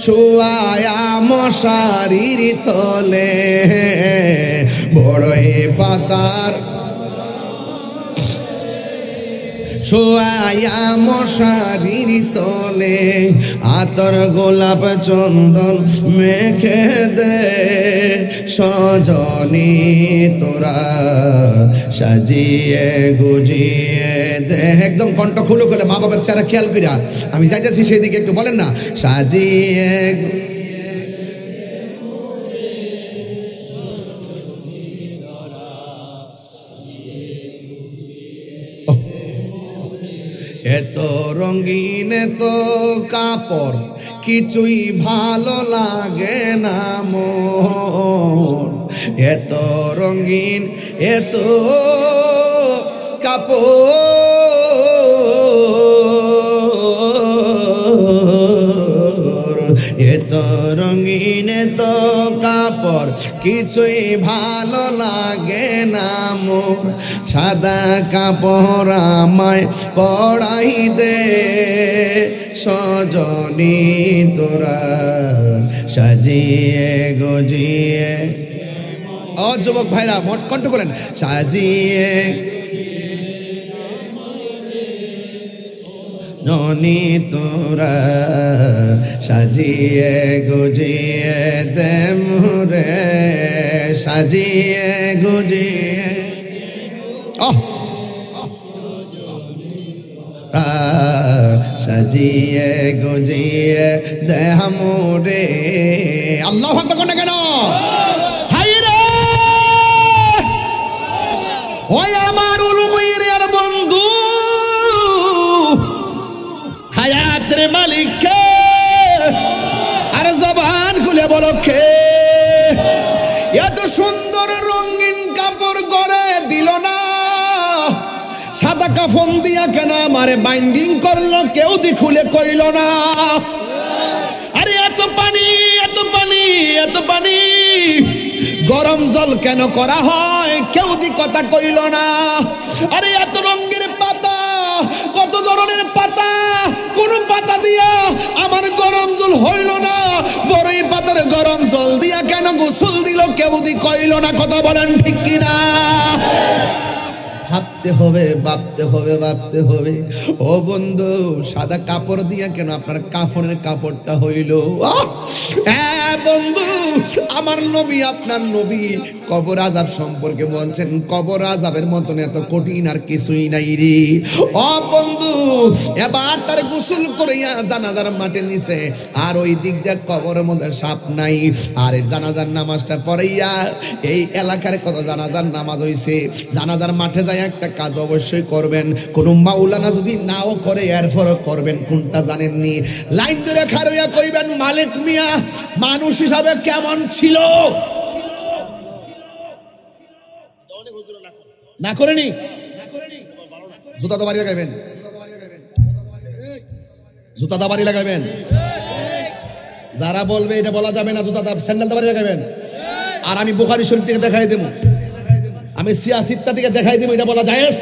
শুয়ায়া মশারির তলে, বড়ই পাতার শোয়ায়া মশারির তলে, আতর গোলাপ চন্দন মেখে দে সজনী তোরা, সাজিয়ে গুজিয়ে দে। একদম কণ্ঠ খুলে খুলে মা বাবার চেহারা খেয়াল করিয়া আমি যাইতেছি সেই দিকে, একটু বলেন না। সাজিয়ে এত রঙিন এত কাপড় কিছুই ভালো লাগে না মন, এত রঙিন এত কাপড়, এত রঙিন এত কাপড় কিছুই ভালো লাগে না মোর। সাদা কাপড় আমায় পরাই দে সজনী তোরা, সাজিয়ে গজিয়ে। ও যুবক ভাইরা মোট কণ্ঠ করেন, সাজিয়ে ননি তোরা, সাজিয়ে গুজিয়ে দে মোরে, সাজিয়ে গুজিয়ে। সাজিয়ে গুজিয়ে দেহ মোরে। আল্লাহু আকবার কোন কেন? হাই রে ওই আমার উলুমের বন্ধু, হায়াতের মালিক কে? আর জবান খুলে বলো কে? এত সুন্দর রঙিন কাপড় গড়ে দিল না, সাদা কাফন দিয়া কেন আমারে বাইন্ডিং করলো, কেউ দি খুলে কইল না। আরে এত পানি এত পানি এত পানি, গরম জল কেন করা হয়, কেউ দি কথা কইল না। আরে এত রঙের পাতা, কত ধরনের পাতা, কোন পাতা দিয়া আমার গরম জল হইল না, বড়ই পাতার গরম জল দিয়া কেন গোসল দিল, কেউ দি কইল না। কথা বলেন ঠিক কিনা? ভাবতে হবে ভাবতে হবে ভাবতে হবে। ও বন্ধু, সাদা কাপড় দিয়া কেন আপনার কাফনের কাপড়টা হইল? বন্ধু, আমার নবী আপনার নবী কবর আযাব সম্পর্কে বলছেন, কবর আযাবের মতন এত কঠিন আর কিছুই নাই রে। ও বন্ধু, এবার তার গোসল করিয়া জানাজার মাঠে নিছে, আর ওই দিক দিয়ে কবরের মধ্যে সাপ নাই। আর জানাজার নামাজটা পড়াইয়া এই এলাকার কত জানাজার নামাজ হইছে, জানাজার মাঠে যায় একটা কাজ অবশ্যই করবেন, কোন মাওলানা যদি নাও করে এরপর করবেন। কোনটা জানেননি? লাইন ধরে খাড়াইয়া কইবেন, মালিক মিয়া মানুষ হিসাবে কেমন ছিল? না করেনি, জুতা তো বাড়ি লাগাইবেন, জুতা দা বাড়ি লাগাইবেন। যারা বলবে এটা বলা যাবে না, জুতা দা স্যান্ডেল দা বাড়ি লাগাইবেন। আর আমি বুখারী শরীফ থেকে দেখাই দেবো, আমি সিয়াসিত্তা থেকে দেখাই দেবো, এটা বলা জায়েজ।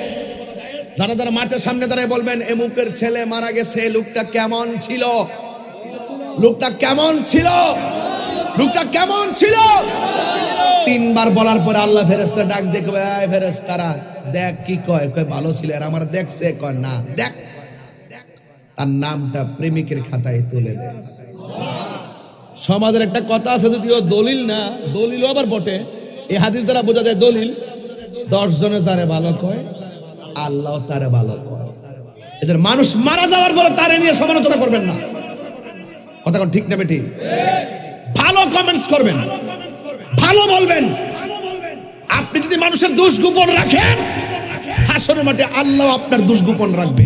যারা যারা মাঠের সামনে দাঁড়ায় বলবেন এমুকের ছেলে মারা গেছে, লোকটা কেমন ছিল, লোকটা কেমন ছিল, লোকটা কেমন ছিল, তিনবার বলার পরে আল্লাহ ফেরেশতা ডাক দেখবে, এই ফেরেশতারা দেখ কি কয়, কয় ভালো ছিল। আর আমার দেখছে, কয় না দেখ, তার নামটা প্রেমিকের খাতায় তুলে দেয়। সমাজের একটা কথা আছে, যদিও দলিল না, দলিলও আবার বটে, এই হাদিস দ্বারা বোঝা যায় দলিল। 10 জনে যারে ভালো কয়, আল্লাহ তারে ভালো কয়। এদের মানুষ মারা যাওয়ার পরে তারে নিয়ে সমালোচনা করবেন না। কথা ঠিক না বেটি? ভালো কমেন্টস করবেন, ভালো বলবেন। আপনি যদি মানুষের দোষ গোপন রাখেন, হাসরের মাঠে আল্লাহ আপনার দোষ গোপন রাখবে।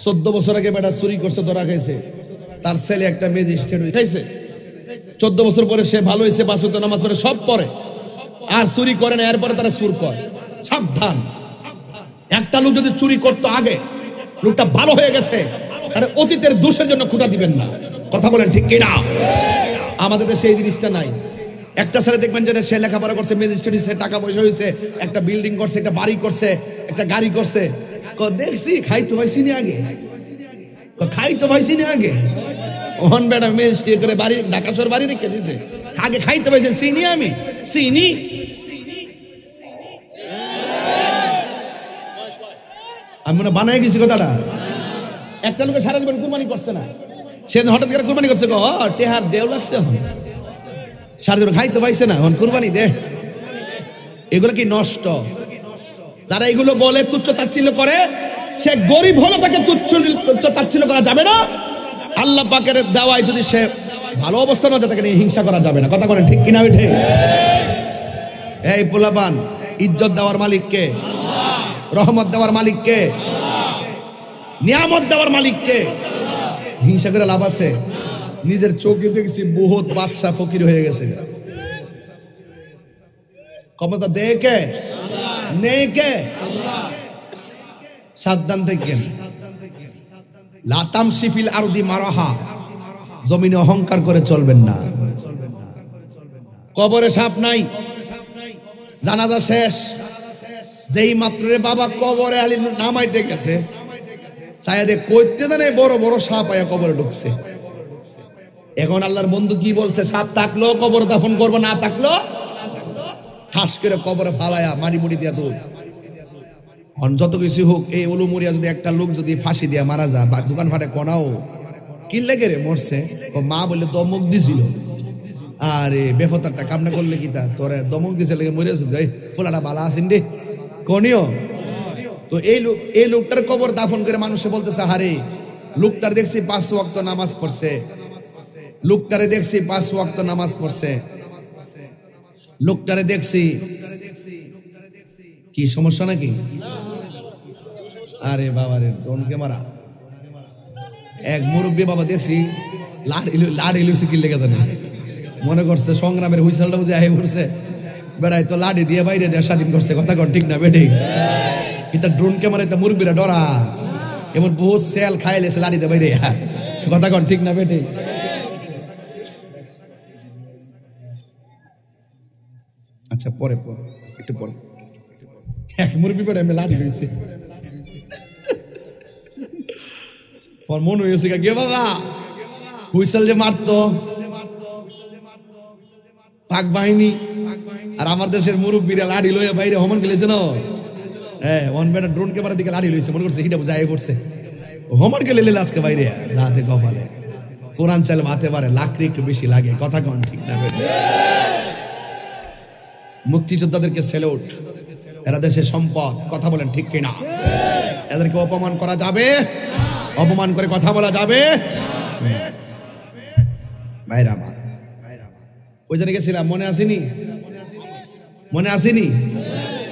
14 বছর আগে বেটা চুরি করছে, ধরা খাইছে, তার ছেলে একটা ম্যাজিস্ট্রেট খাইছে। 14 বছর পরে সে ভালো হয়েছে, 5 ওয়াক্ত নামাজ পড়ে, সব পড়ে, আর চুরি করে না। এরপরে তারা সুর করে। সাবধান, একটা লোক যদি চুরি করতো আগে, লোকটা ভালো হয়ে গেছে, তার অতীতের দোষের জন্য খুঁটা দিবেন না। কথা বলেন ঠিক কিনা? আমাদের দেশে এই জিনিসটা নাই। একটা ছেলে দেখবেন যে সে লেখাপড়া করছে, ম্যাজিস্ট্রেট হয়েছে, টাকা পয়সা হয়েছে, একটা বিল্ডিং করছে, একটা বাড়ি করছে, একটা গাড়ি করছে, দেখছি খাইতো ভাই চিনি আগে, খাইতো ভাই চিনি আগে। ওহন বেটা ম্যাজিস্ট্রেট করে বাড়ি, ঢাকা শহর বাড়ি রেখে দিয়েছে, আগে খাইতে পাইছেন চিনি, আমি চিনি। আমি মনে বানাই গেছি কথাটা। একটা লোকে সারা জীবন কুরবানি করছে না, সে হঠাৎ করে কুরবানি করছে, টেহার দেও লাগছে, সারা জীবন খাইতে পাইছে না, এখন কুরবানি দে। এগুলো কি নষ্ট? যারা এগুলো বলে, তুচ্ছ তাচ্ছিল্য করে, সে গরিব হলো, তাকে তুচ্ছ তাচ্ছিল্য করা যাবে না। আল্লাহ পাকের দেওয়ায় যদি সে ভালো অবস্থা না, তাকে নিয়ে হিংসা করা যাবে না। কথা বলেন ঠিক কিনা বেঠে? এই পোলাপান, ইজ্জত দেওয়ার মালিক কে? রহমত দেওয়ার মালিক কে? নিয়ামত দেওয়ার মালিক কে? হিংসা করে লাভ আছে? নিজের চোখে দেখছি বহুত বাদশা ফকির হয়ে গেছে। ক্ষমতা দেয় কে? নেই কে? সাবধান থাকেন। লাতাম শিফিল আরদি মারাহা, জমিনে অহংকার করে চলবেন না। কবরে সাপ নাই, জানাজা শেষ, যেই মাত্র রে বাবা কবরে আলী নামাইতে গেছে, সায়াদে কইতে জানে বড় বড় সাপ আয়া কবরে ঢুকছে। এখন আল্লাহর বন্ধু কি বলছে? সাপ থাকলো কবরে দাফন করবো, না থাকলো ঠাস করে কবরে ফালায়া মারি মুড়ি দিয়া দুধ। যত কিছু হোক, এই উলুমুরিয়া যদি একটা লোক যদি ফাঁসি দিয়া মারা যায়, বা দোকান ফাটে কোনাও কি লেগে রে মরছে, মা বলে দমক দিছিল। আরে বেফতারটা কামনা করলে কি তা তোরে দমক দিছে লেগে মরেছে, ফুলাটা বালা আছেন রে কনিও তো এই লোকটার কবর দাফন করে মানুষে বলতেছে, হারে লোকটার দেখছি 5 ওয়াক্ত নামাজ পড়ছে, লোকটারে দেখছি 5 ওয়াক্ত নামাজ পড়ছে, লোকটারে দেখছি। কি সমস্যা নাকি? আরে বাবা রে, ড্রোন ক্যামেরা। এক মুরব্বী বাবা দেখছি লাড়ি লইছে, কি লেগে জানে, মনে করছে সংগ্রামের হুইসেলটা বুঝে আহে পড়ছে, বেড়াই তো লাড়ি দিয়ে বাইরে দেশ স্বাধীন করছে। কথা কন ঠিক না বেঠিক? এটা ড্রোন ক্যামেরা, এটা মুরব্বীরা ডরা, এমন বহুত সেল খাইলেছে লাড়িতে বাইরে। কথা কন ঠিক না বেঠিক? আচ্ছা পরে একটু পরে এক মুরব্বী বেড়ে আমি লাড়ি লইছে, মন হয়েছে গে বাবা হুইসেল যে মারতো পাক বাহিনী, আর আমার দেশের মুরব্বীরা লাড়ি লইয়া বাইরে হমন গেলেছে না। হ্যাঁ, ওয়ান বেটা ড্রোন ক্যামেরা দিকে লাড়ি লইছে, মনে করছে হিটা বুঝাই পড়ছে, হমন গেলে লেলে আজকে বাইরে রাতে কপালে কোরআন চাল ভাতে পারে, লাকড়ি একটু বেশি লাগে। কথা কন ঠিক না বেটা? মুক্তিযোদ্ধাদেরকে স্যালুট, এরা দেশের সম্পদ। কথা বলেন ঠিক কিনা? এদেরকে অপমান করা যাবে? অপমান করে কথা বলা যাবে? ভাইরা আমার, ওই জায়গায় গেছিলাম, মনে আসেনি? মনে আসেনি?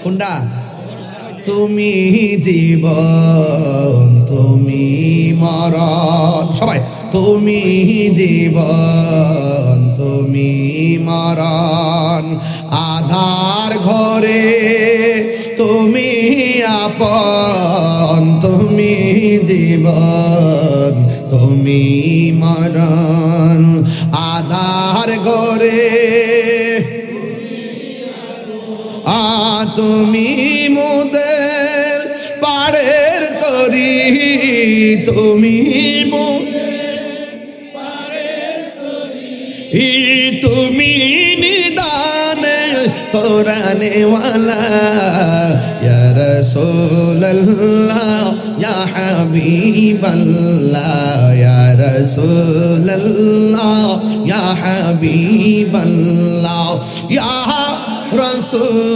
কোনটা? তুমি জীবন তুমি মরণ, সবাই তুমি জীবন তুমি মরণ, আধার ঘরে তুমি আপন, তুমি জীবন তুমি মরণ, আধার ঘরে তুমি মোদের পাড়ের তরি, তুমি তুমি নিদানে তোরানেওয়ালা, ইয়া রাসূলুল্লাহ ইয়া হাবিবাল্লাহ, ইয়া রাসূলুল্লাহ ইয়া হাবিবাল্লাহ, ইয়া রাসূলুল্লাহ।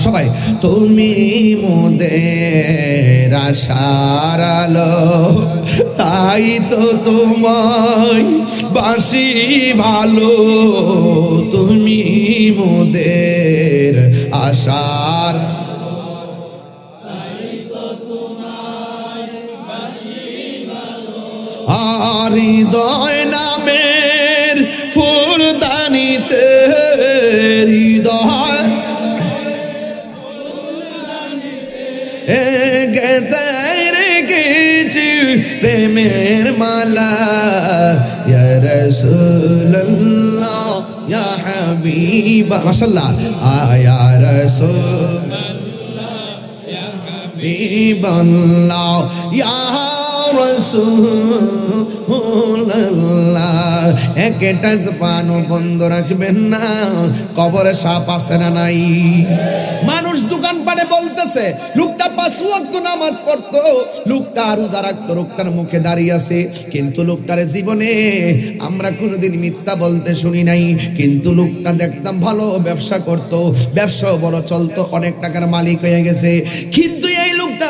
সবাই তুমি মোদের আশার আলো, তাই তো তোমায় বাসি ভালো, তুমি মোদের আশার হৃদয় নামের ফুলদানিতে, হৃদয় গেতে রেখেছি প্রেমের মালা, ইয়া রাসূলুল্লাহ ইয়া হাবিবা, মাশাআল্লাহ, ইয়া রাসূলুল্লাহ ইয়া হাবিবাল্লাহ, ইয়া রাসূলুল্লাহ। একটা জবানও বন্ধ রাখবেন না, কবরে সাপ আছে না নাই? মানুষ দোকানপাটে বলতেছে লোকটা 5 ওয়াক্ত নামাজ পড়তো, লোকটা রোজা রাখতো, লোকটার মুখে দাঁড়িয়ে আছে, কিন্তু লোকটার জীবনে আমরা কোনোদিন মিথ্যা বলতে শুনি নাই। কিন্তু লোকটা দেখতাম ভালো ব্যবসা করতো, ব্যবসা বড় চলতো, অনেক টাকার মালিক হয়ে গেছে। কিন্তু এই লোকটা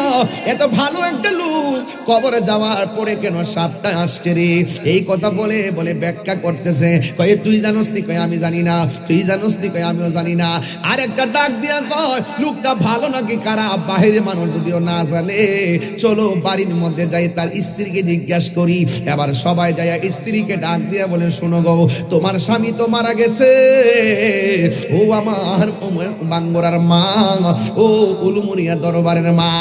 এত ভালো একটা লোক, কবরে যাওয়ার পরে কেন সাপটা আসছে রে? এই কথা বলে বলে ব্যাখ্যা করতেছে, কয়ে তুই জানোস নি? কয়ে আমি জানি না। তুই জানোস নি? কয়ে আমিও জানি না। আর একটা ডাক দিয়া কয় লোকটা ভালো নাকি খারাপ বাইরে মানুষ যদিও না জানে, চলো বাড়ির মধ্যে যাই, তার স্ত্রীকে জিজ্ঞাসা করি। এবার সবাই যায়, স্ত্রীকে ডাক দিয়া বলে, শোনো গো, তোমার স্বামী তো মারা গেছে, ও আমার বাঙ্গরার মা, ও উলুমুরিয়া দরবারের মা,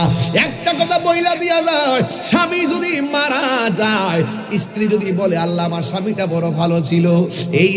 একটা কথা বইলা দিয়া যায়, স্বামী যদি মারা যায়, স্ত্রী যদি বলে আল্লাহ আমার স্বামীটা বড় ভালো ছিল, এই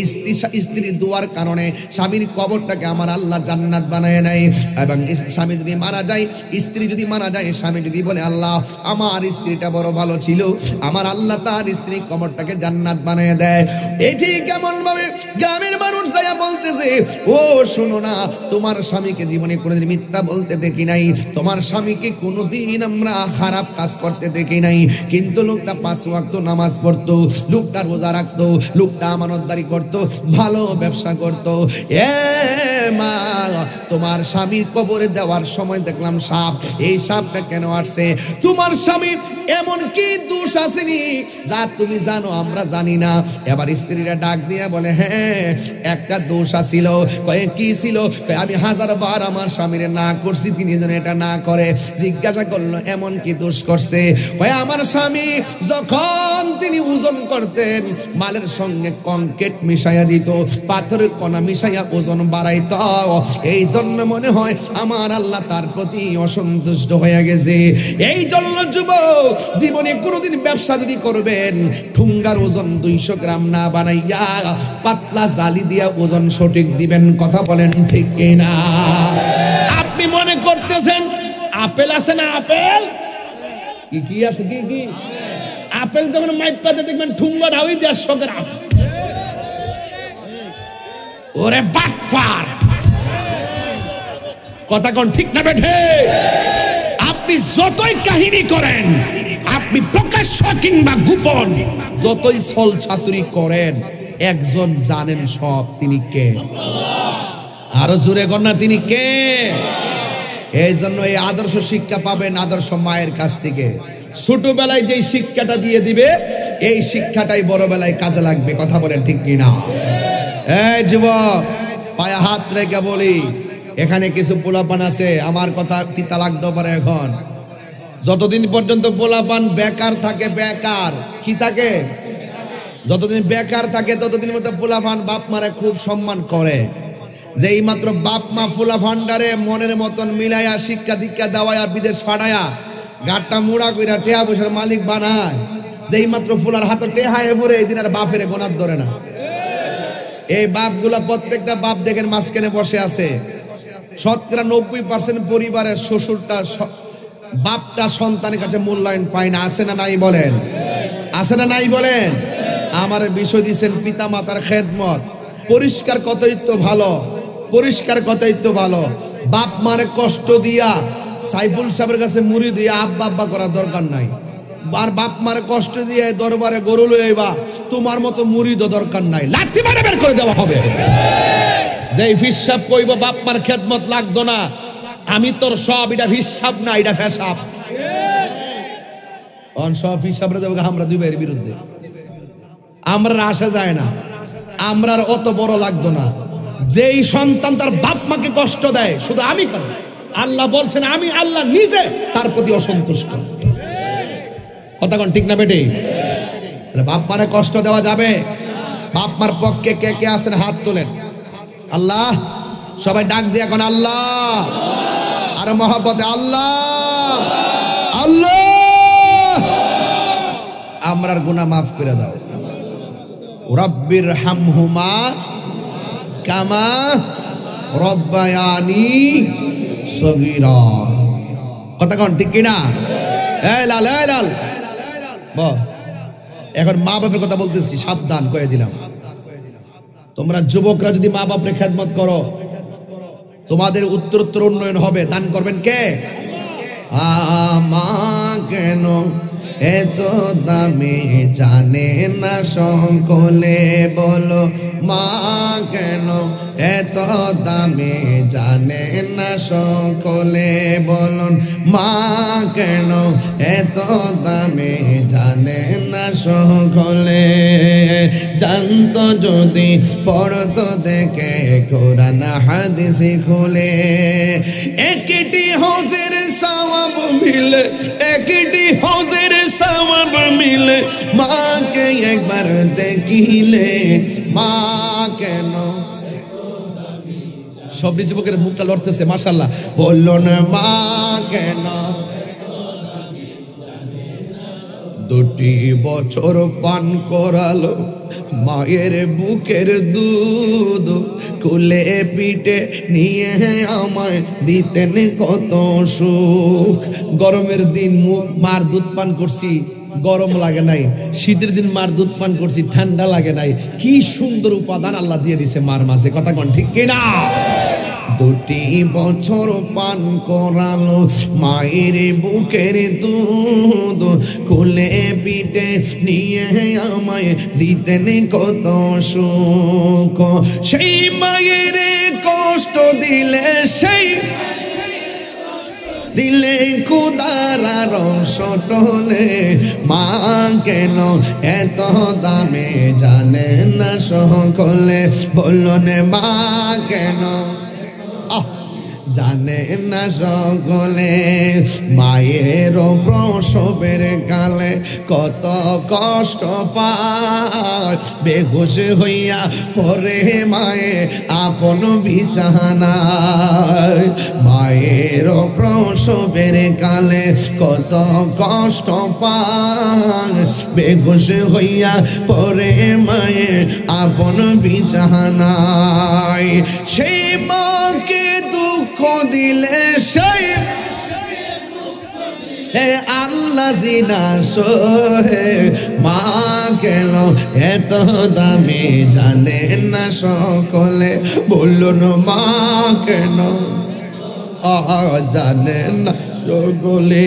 স্ত্রীর দোয়ার কারণে স্বামীর কবরটাকে আমার আল্লাহ জান্নাত বানায় নাই। এবং স্বামী যদি মারা যায়, স্ত্রী যদি মারা যায়, স্বামী যদি বলে আল্লাহ আমার স্ত্রীটা বড় ভালো ছিল, আমার আল্লাহ তার স্ত্রী কবরটাকে জান্নাত বানায় দেয়। এটি কেমন ভাবে গ্রামের মানুষ যাইয়া বলতেছে, ও শোনো না, তোমার স্বামীকে জীবনে কোনোদিন মিথ্যা বলতে দেখি নাই, তোমার স্বামীকে কোনোদিন আমরা খারাপ কাজ করতে দেখি নাই। কিন্তু লোকটা 5 ওয়াক্ত নামাজ পড়তো, লোকটা রোজা রাখতো, লোকটা আমানতদারি করতো, ভালো ব্যবসা করতো। এ মা, তোমার স্বামী কবরে দেওয়ার সময় দেখলাম সাপ, এই সাপটা কেন আসছে? তোমার স্বামী এমন কি দোষ আসেনি যা তুমি জানো আমরা জানি না? এবার স্ত্রীরা ডাক দিয়ে বলে হ্যাঁ একটা দোষ আছিল। কয়ে কি ছিল? কয়ে আমি 1000 বার আমার স্বামীরে না করছি, তিনি যেন এটা না করে। জিজ্ঞাসা করলো এমন কি দোষ করছে? কয়ে আমার স্বামী যখন তিনি ওজন করতেন মালের সঙ্গে কংক্রিট মিশাইয়া দিত, পাথরের কণা মিশাইয়া ওজন বাড়াইত, এই জন্য মনে হয় আমার আল্লাহ তার প্রতি অসন্তুষ্ট হয়ে গেছে। এই জন্য যুবক জীবনে কোনোদিন ব্যবসা যদি করবেন ঠুঙ্গার ওজন 200 গ্রাম না বানাইয়া পাতলা জালি দিয়া ওজন সঠিক দিবেন। কথা বলেন ঠিক কিনা? আপনি মনে করতেছেন আপেল আছে না? আপেল কি আছে? কি আপেল যখন মাইপাতে দেখবেন ঠুঙ্গা ঢাউই 150 গ্রাম। ওরে বাটপার, কথা কোন ঠিক না বেঠে? আপনি যতই কাহিনী করেন, আপনি প্রকাশ্য কিংবা গোপন যতই ছল ছাতুরি করেন, একজন জানেন সব, তিনি কে? আরো জোরে কর না, তিনি কে? এই জন্য এই আদর্শ শিক্ষা পাবেন আদর্শ মায়ের কাছ থেকে। ছোটবেলায় যেই শিক্ষাটা দিয়ে দিবে এই শিক্ষাটাই বড়বেলায় কাজে লাগবে। কথা বলেন ঠিক কিনা? এই যুবক পায়ে হাত রেখে বলি, এখানে কিছু পোলাপান আছে, আমার কথা তিতা লাগতে পারে এখন। যতদিন পর্যন্ত পোলাপান বেকার থাকে, বেকার কি থাকে, যতদিন বেকার থাকে ততদিন মতো পোলাপান বাপ মারে খুব সম্মান করে। যেই মাত্র বাপ মা পোলাপানডারে মনের মতন মিলাইয়া শিক্ষা দীক্ষা দেওয়া বিদেশ ফাটায়া গাটটা মুড়া কইরা টেহা পয়সার মালিক বানায়, যেই মাত্র ফুলার হাতে টেহায় পরে এই দিন আর বাপের গোনার ধরে না। এই বাপগুলা প্রত্যেকটা বাপ দেখেন মাঝখানে বসে আছে। 90% পরিবারের শ্বশুরটা বাপটা সন্তানের কাছে মূল্যায়ন পায় না। আছে না নাই বলেন? আছে না নাই বলেন? আমার বিষয় দিচ্ছেন পিতা মাতার খেদমত। পরিষ্কার কতই তো ভালো, পরিষ্কার কতই তো ভালো। বাপ মারে কষ্ট দিয়া সাইফুল সাহেবের কাছে মুড়ি দিয়া আব্বা আব্বা করার দরকার নাই। আর বাপ মারে কষ্ট দিয়ে দরবারে গরু লইবা, তোমার মতো মুড়িদও দরকার নাই, লাঠি মারে বের করে দেওয়া হবে। যেই হিসাব কইব বাপ মার খেদমত লাগতো না, আমি তোর সব, এটা হিসাব না, এটা ফেসাব। সব হিসাবরে যাবো আমরা দুই ভাইয়ের বিরুদ্ধে। আমরা আসা যায় না, আমরা অত বড় লাগতো না। যেই সন্তান তার বাপ মাকে কষ্ট দেয় শুধু আমি কেন, আল্লাহ বলছেন আমি আল্লাহ নিজে তার প্রতি অসন্তুষ্ট। কথা কোন ঠিক না বেটে? তাহলে বাপ মারে কষ্ট দেওয়া যাবে? বাপ মার পক্ষে কে কে আছেন হাত তোলেন। আল্লাহ, সবাই ডাক দিয়ে এখন আল্লাহ, আর মহব্বতে আল্লাহ আল্লাহ, আমরার গুনাহ মাফ করে দাও। রব্বির হামহুমা কামা রব্বায়ানি সগীরা। কথা কোন ঠিক কিনা? এই লাল, এই লাল, এখন মা বাপের কথা বলতেছি, সাবধান করে দিলাম। তোমরা যুবকরা যদি মা বাপের খেদমত করো তোমাদের উত্তরোত্তর উন্নয়ন হবে। দান করবেন কে? আমা কেন এত দামি জানে না সকলে, বলো মা কেন এত দামি জানে না সকলে, বলুন মা কেন এত দামি জানে না সকলে। জানতো যদি পড়তো দেখে কোরআন হাদিস খুলে, একটি হজের সওয়াব মিলে, একটি হজের সওয়াব মিলে, মাকে একবার দেখিলে। মা কেন, সব যুবকের মুখটা লড়তেছে মাশাআল্লাহ, বলল না মা কেন 2 বছর পান করালো মায়ের বুকের দুধ, কুলে পিঠে নিয়ে আমায় দিতেন কত সুখ। গরমের দিন মার দুধ পান করছি, গরম লাগে নাই। শীতের দিন মার দুধ পান করছি, ঠান্ডা লাগে নাই। কি সুন্দর উপাদান আল্লাহ দিয়ে দিছে মার মাঝে। কথা কোন ঠিক কিনা? দুটি বছর পান করালো মায়ের বুকের দুধ, কোলে পিঠে নিয়ে আমায় দিতেন কত সুখ। সেই মায়ের কষ্ট দিলে, সেই দিলে খুদারা রস টলে, মা কেন এত দামে জানে না সকলে, বলুন মা কেন জানে না সকলে। মায়ের প্রসবের কালে কত কষ্ট পায়, বেহুশ হইয়া পরে মায়ে আপন বিছানায়। মায়ের প্রসবের কালে কত কষ্ট পায়, বেহুশ হইয়া পরে মায়ে আপন বিছানায়। সেই মাকে দুঃখ দিলে, সেই আল্লাহ জিনা সহে, মা কেন এত দামে জানে না সকলে, বলুন মা কেন জানে না সকলে।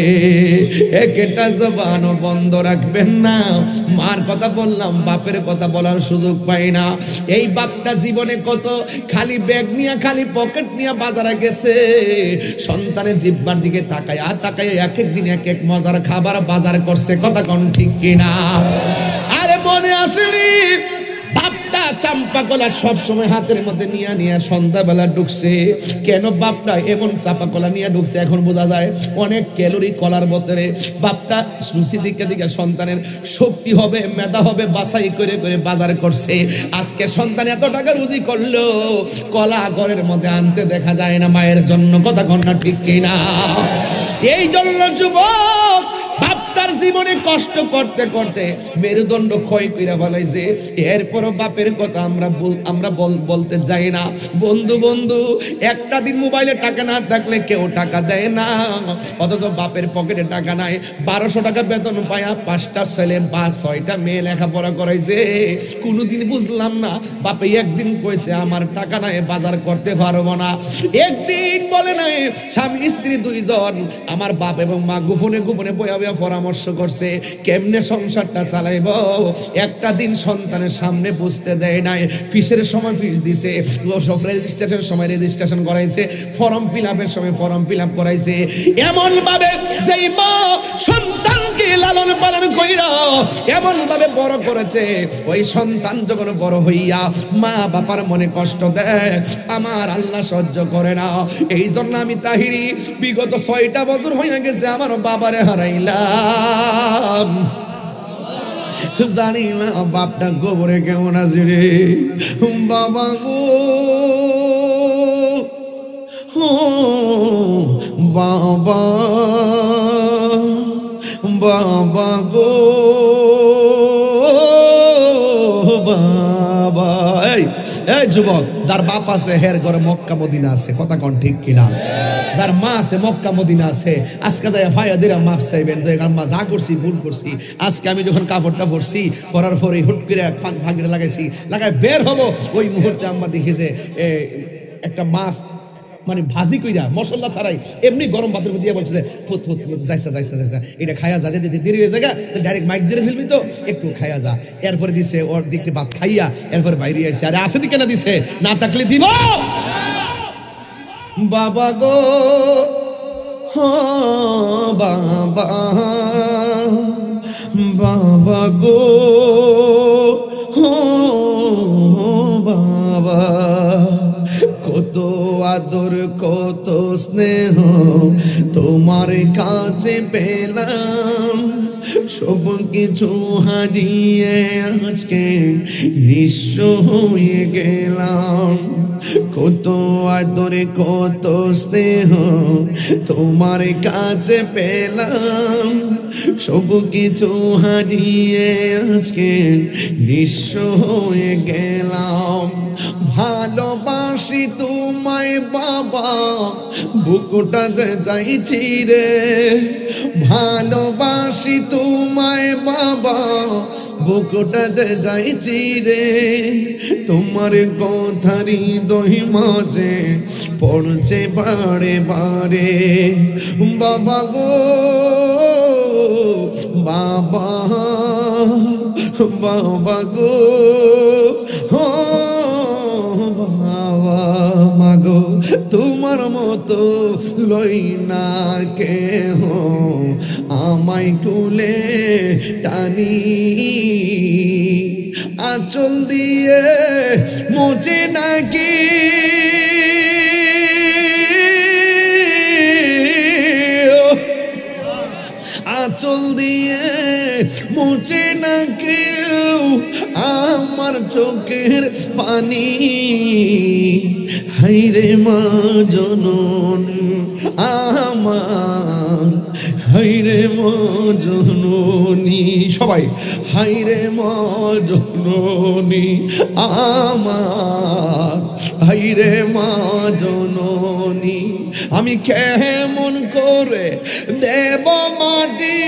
একটা জবান বন্ধ রাখবেন না। মার কথা বললাম, বাপের কথা বলার সুযোগ পাই না। এই বাপটা জীবনে কত খালি ব্যাগ নিয়ে, খালি পকেট নিয়ে বাজারে গেছে, সন্তানের জিব্বার দিকে তাকায় তাকায় এক এক দিন এক এক মজার খাবার বাজার করছে। কথা কোন ঠিক কিনা? আরে মনে আসেনি বাপটা চাম্পা কলা সবসময় হাতের মধ্যে নিয়ে নিয়ে সন্ধ্যাবেলা ঢুকছে। কেন বাপটা এমন চাপা কলা নিয়ে ঢুকছে এখন বোঝা যায়। অনেক ক্যালোরি কলার বোতলে। বাপটা রুচি দিকে দিকে সন্তানের শক্তি হবে, মেধা হবে, বাছাই করে করে বাজার করছে। আজকে সন্তান এত টাকা রুজি করলো, কলা ঘরের মধ্যে আনতে দেখা যায় না মায়ের জন্য। কথা কন্যা ঠিক কিনা? এই জন্য যুবক বাপটার জীবনে কষ্ট করতে করতে মেরুদণ্ড ক্ষয় করে ফেলাইছে। এরপরও বাপের কথা আমরা বলতে যাই না। বন্ধু একটা দিন মোবাইলে টাকা না থাকলে কেউ টাকা দেয় না, অথচ বাপের পকেটে টাকা নাই। 1200 টাকা বেতন পায়া 5টা ছেলে বা 6টা মেয়ে লেখাপড়া করাইছে। কোনোদিন বুঝলাম না বাপে একদিন কইছে আমার টাকা নাই, বাজার করতে পারবো না। একদিন বলে নাই স্বামী স্ত্রী দুইজন, আমার বাপ এবং মা গোপনে গোপনে বয়া বয়া পরামর্শ করছে কেমনে সংসারটা চালাইব। একটা দিন সন্তানের সামনে বুঝতে দেয় নাই। ফিসের সময় ফিস দিছে, রেজিস্ট্রেশনের সময় রেজিস্ট্রেশন করাইছে, ফর্ম ফিল আপের সময় ফর্ম ফিল আপ করাইছে। এমন ভাবে যেই মা সন্তানকে লালন পালন কইরা এমন ভাবে বড় করেছে, ওই সন্তান যখন বড় হইয়া মা বাবার মনে কষ্ট দেয়, আমার আল্লাহ সহ্য করে না। এই জন্য আমি তাহিরি বিগত 6টা বছর হয়ে গেছে আমার বাবারে হারাইলাম। জানি না বাপটা গোবরে কেমন আছে রে বাবা গো, বাবা বাবা গো বাবা। এই যুবক, যার বাপ আছে হের ঘরে মক্কা মদিনা আছে। কথা কোন ঠিক কিনা? যার মা আছে মক্কা মদিনা আছে। আজকে যাই ভাইয়া দিরা মাফ চাইবেন, তো মা যা করছি ভুল করছি। আজকে আমি যখন কাপড়টা পরছি, পরার পরে হুট করে ফাঁকরে লাগাইছি, লাগাই বের হবো, ওই মুহূর্তে আম্মা দেখি যে একটা মাছ মানে ভাজি কইরা মশলা ছাড়াই এমনি গরম ভাতের দিয়ে বলছে যে ফুত ফুত যাইসা যাইসা যাইসা, এটা খাইয়া যা, যেতে দেরি হয়ে যায় ডাইরেক্ট মাইক দিয়ে ফেলবি তো, একটু খাইয়া যা। এরপরে দিছে ওর দিকটি ভাত খাইয়া এরপরে বাইরে আইছে। আরে আসে দিকে না দিছে, না থাকলে দিব। বাবা গো বাবা বাবা গো বাবা, কত আদর কত স্নেহ তোমার কাছে পেলাম, সব কিছু হারিয়ে আজকে নিঃস্ব হয়ে গেলাম। কত আদর কত স্নেহ তোমার কাছে পেলাম, সব কিছু হারিয়ে আজকে নিঃস্ব হয়ে গেলাম। ভালোবাসি তোমায় বাবা, বুকুটা যে চাইছি রে। ভালোবাসি তোমায় বাবা, বুকুটা যে চাইছি রে। তোমার কথারি দহি মাঝে পড়ছে বারে বারে। বাবা গো বাবা, বাবা গো ও বাবা, মাগো তোমার মতো লই না কেহ আমায় কুলে টানি। আঁচল দিয়ে মুছে নাকি আঁচল দিয়ে মুছে না কেউ আমার চোখের পানি। হাইরে মা জননী আমার, হাইরে মা জননী, সবাই হাইরে মা জননী আমার, হাইরে মা জননী। আমি কেমন করে দেব মাটি,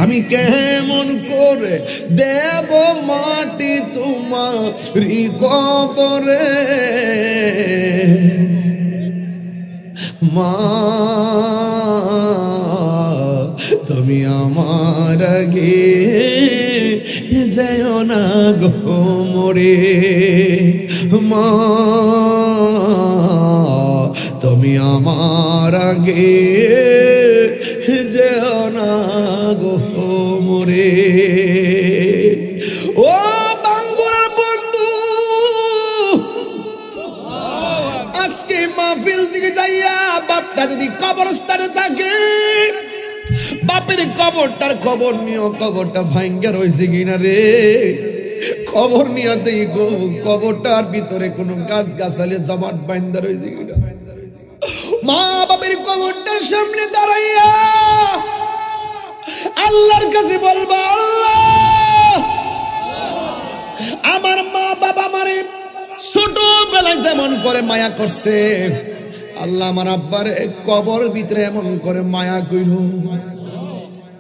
আমি কেমন করে দেব মাটি তোমারি কবরে। মা তুমি আমার আগে যেও না গো মরে। মা তুমি আমার আগে যেও না গো মরে। ও বাঙ্গুরার বন্ধু, আজকে মাহফিল দিকে যাইয়া বাপটা যদি কবরস্থানে থাকে, বাপের কবরটার খবর নিও, কবরটা ভাঙ্গা রয়েছে কিনা রে। খবর নিয়ে দেখো কবরটার ভিতরে কোনো গাছ গাছালি জমাট বাইন্দা রয়েছে কিনা। মা বাপের কবরটার সামনে দাঁড়াইয়া আল্লাহর কাছে বলবা, আল্লাহ আমার মা বাবা আমারে ছোটবেলায় যেমন করে মায়া করছে, আল্লাহ আমার আব্বার কবর ভিতরে এমন করে মায়া কইল।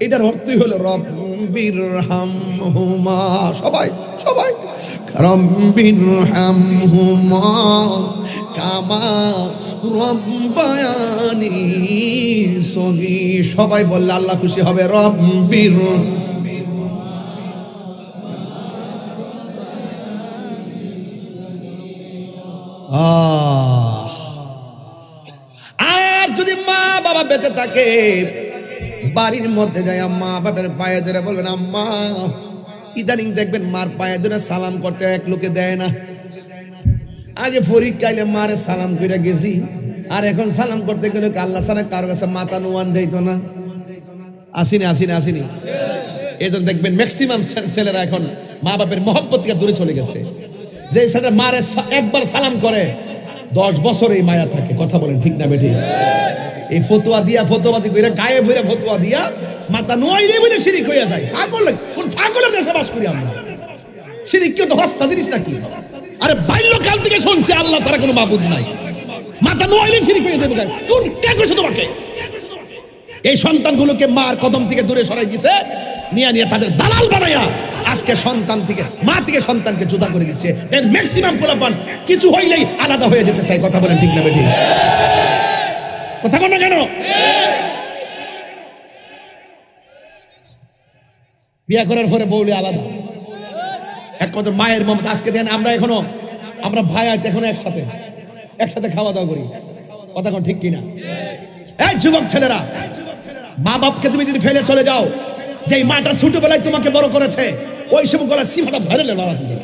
এটার অর্থই হলো রব্বির হামহুমা, সবাই সবাই রব্বির হামহুমা কামা রব্বায়ানি সগীর। সবাই বললে আল্লাহ খুশি হবে। রব্বির আর যদি মা বাবা বেঁচে থাকে, বাড়ির মধ্যে যায় মা বাবার পায়ে ধরে বলবেন, আম্মা। ইদানিং দেখবেন মার পায়ে ধরে সালাম করতে এক লোকে দেয় না। আগে পরীক্ষাইলে মারে সালাম করে গেছি, আর এখন সালাম করতে গেলে আল্লাহ ছাড়া কারো কাছে মাথা নোয়ান যাইতো না। আসিনি আসিনি আসিনি। এই জন্য দেখবেন ম্যাক্সিমাম ছেলেরা এখন মা বাপের মহব্বত থেকে দূরে চলে গেছে। যে ছেলেরা মারে একবার সালাম করে 10 বছর এই মায়া থাকে। কথা বলেন ঠিক না বেঠিক? এই ফতুয়া দিয়া ফতুয়াবাজি করে গায়ে ভরে ফতুয়া দিয়া মাথা নোয়াইলে বলে শিরিক হয়ে যায়। পাগল, কোন পাগলের দেশে বাস করি আমরা? শিরিক কি তো হস্তা জিনিস নাকি? আরে বাল্যকাল থেকে শুনছে আল্লাহ ছাড়া কোনো মাবুদ নাই, মাথা নোয়াইলে শিরিক হয়ে যাবে। কোন কে কইছে তোমাকে? এই সন্তানগুলোকে মার কদম থেকে দূরে সরাই দিয়েছে, নিয়ে নিয়ে তাদের দালাল বানাইয়া আজকে সন্তান থেকে মা থেকে সন্তানকে জুদা করে দিচ্ছে। এর ম্যাক্সিমাম পোলাপান কিছু হইলেই আলাদা হয়ে যেতে চায়। কথা বলেন ঠিক না বেঠিক? কথা বল না কেন? বিয়ে করার পরে বউলে আলাদা, এক কথা মায়ের মমতা। আজকে দেখেন আমরা এখনো, আমরা ভাই আজ এখনো একসাথে খাওয়া দাওয়া করি। কথা কোন ঠিক কিনা? এই যুবক ছেলেরা, মা বাপকে তুমি যদি ফেলে চলে যাও, যে মাটা ছোটবেলায় তোমাকে বড় করেছে, ওই সব গলা সিফাটা ভাইরাল বাবা শুনতে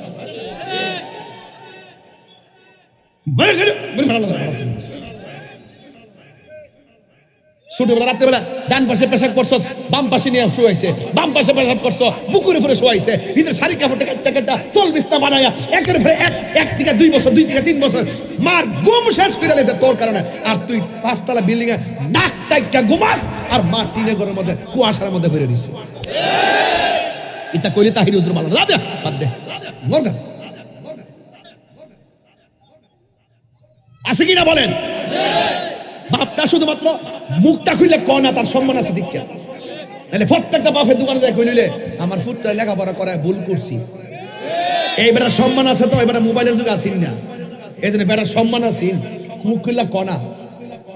ছোটবেলা রাত্রেবেলা ডান পাশে পেশাব করছো, বাম পাশে নিয়ে শুয়াইছে, বাম পাশে পেশাব করছো, বুকুরে ফিরে শুয়াইছে, ভিতরে শাড়ি কাপড় কাটটা তোল বিস্তা বানায়া একের ফেরে এক থেকে 2 বছর, 2 থেকে 3 বছর মার ঘুম শেষ করে দিয়েছে তোর কারণে। আর তুই 5 তলা বিল্ডিং এ নাক টাইকা ঘুমাস, আর মা টিনের ঘরের মধ্যে কুয়াশার মধ্যে ফিরে দিচ্ছে। এটা কইলে তাহির হুজুর ভালো না, যা বাদ দে মরগা। আছে কিনা বলেন? বাপটা শুধুমাত্র মুখটা খুলে কয় না তার সম্মান আছে দীক্ষা। তাহলে প্রত্যেকটা বাপের দোকানে যায় কইলে আমার ফুটটা লেখাপড়া করায় ভুল করছি, এই বেটার সম্মান আছে তো, এবার মোবাইলের যুগে আসিন না, এই জন্য বেটার সম্মান আসিন, মুখ খুললা কনা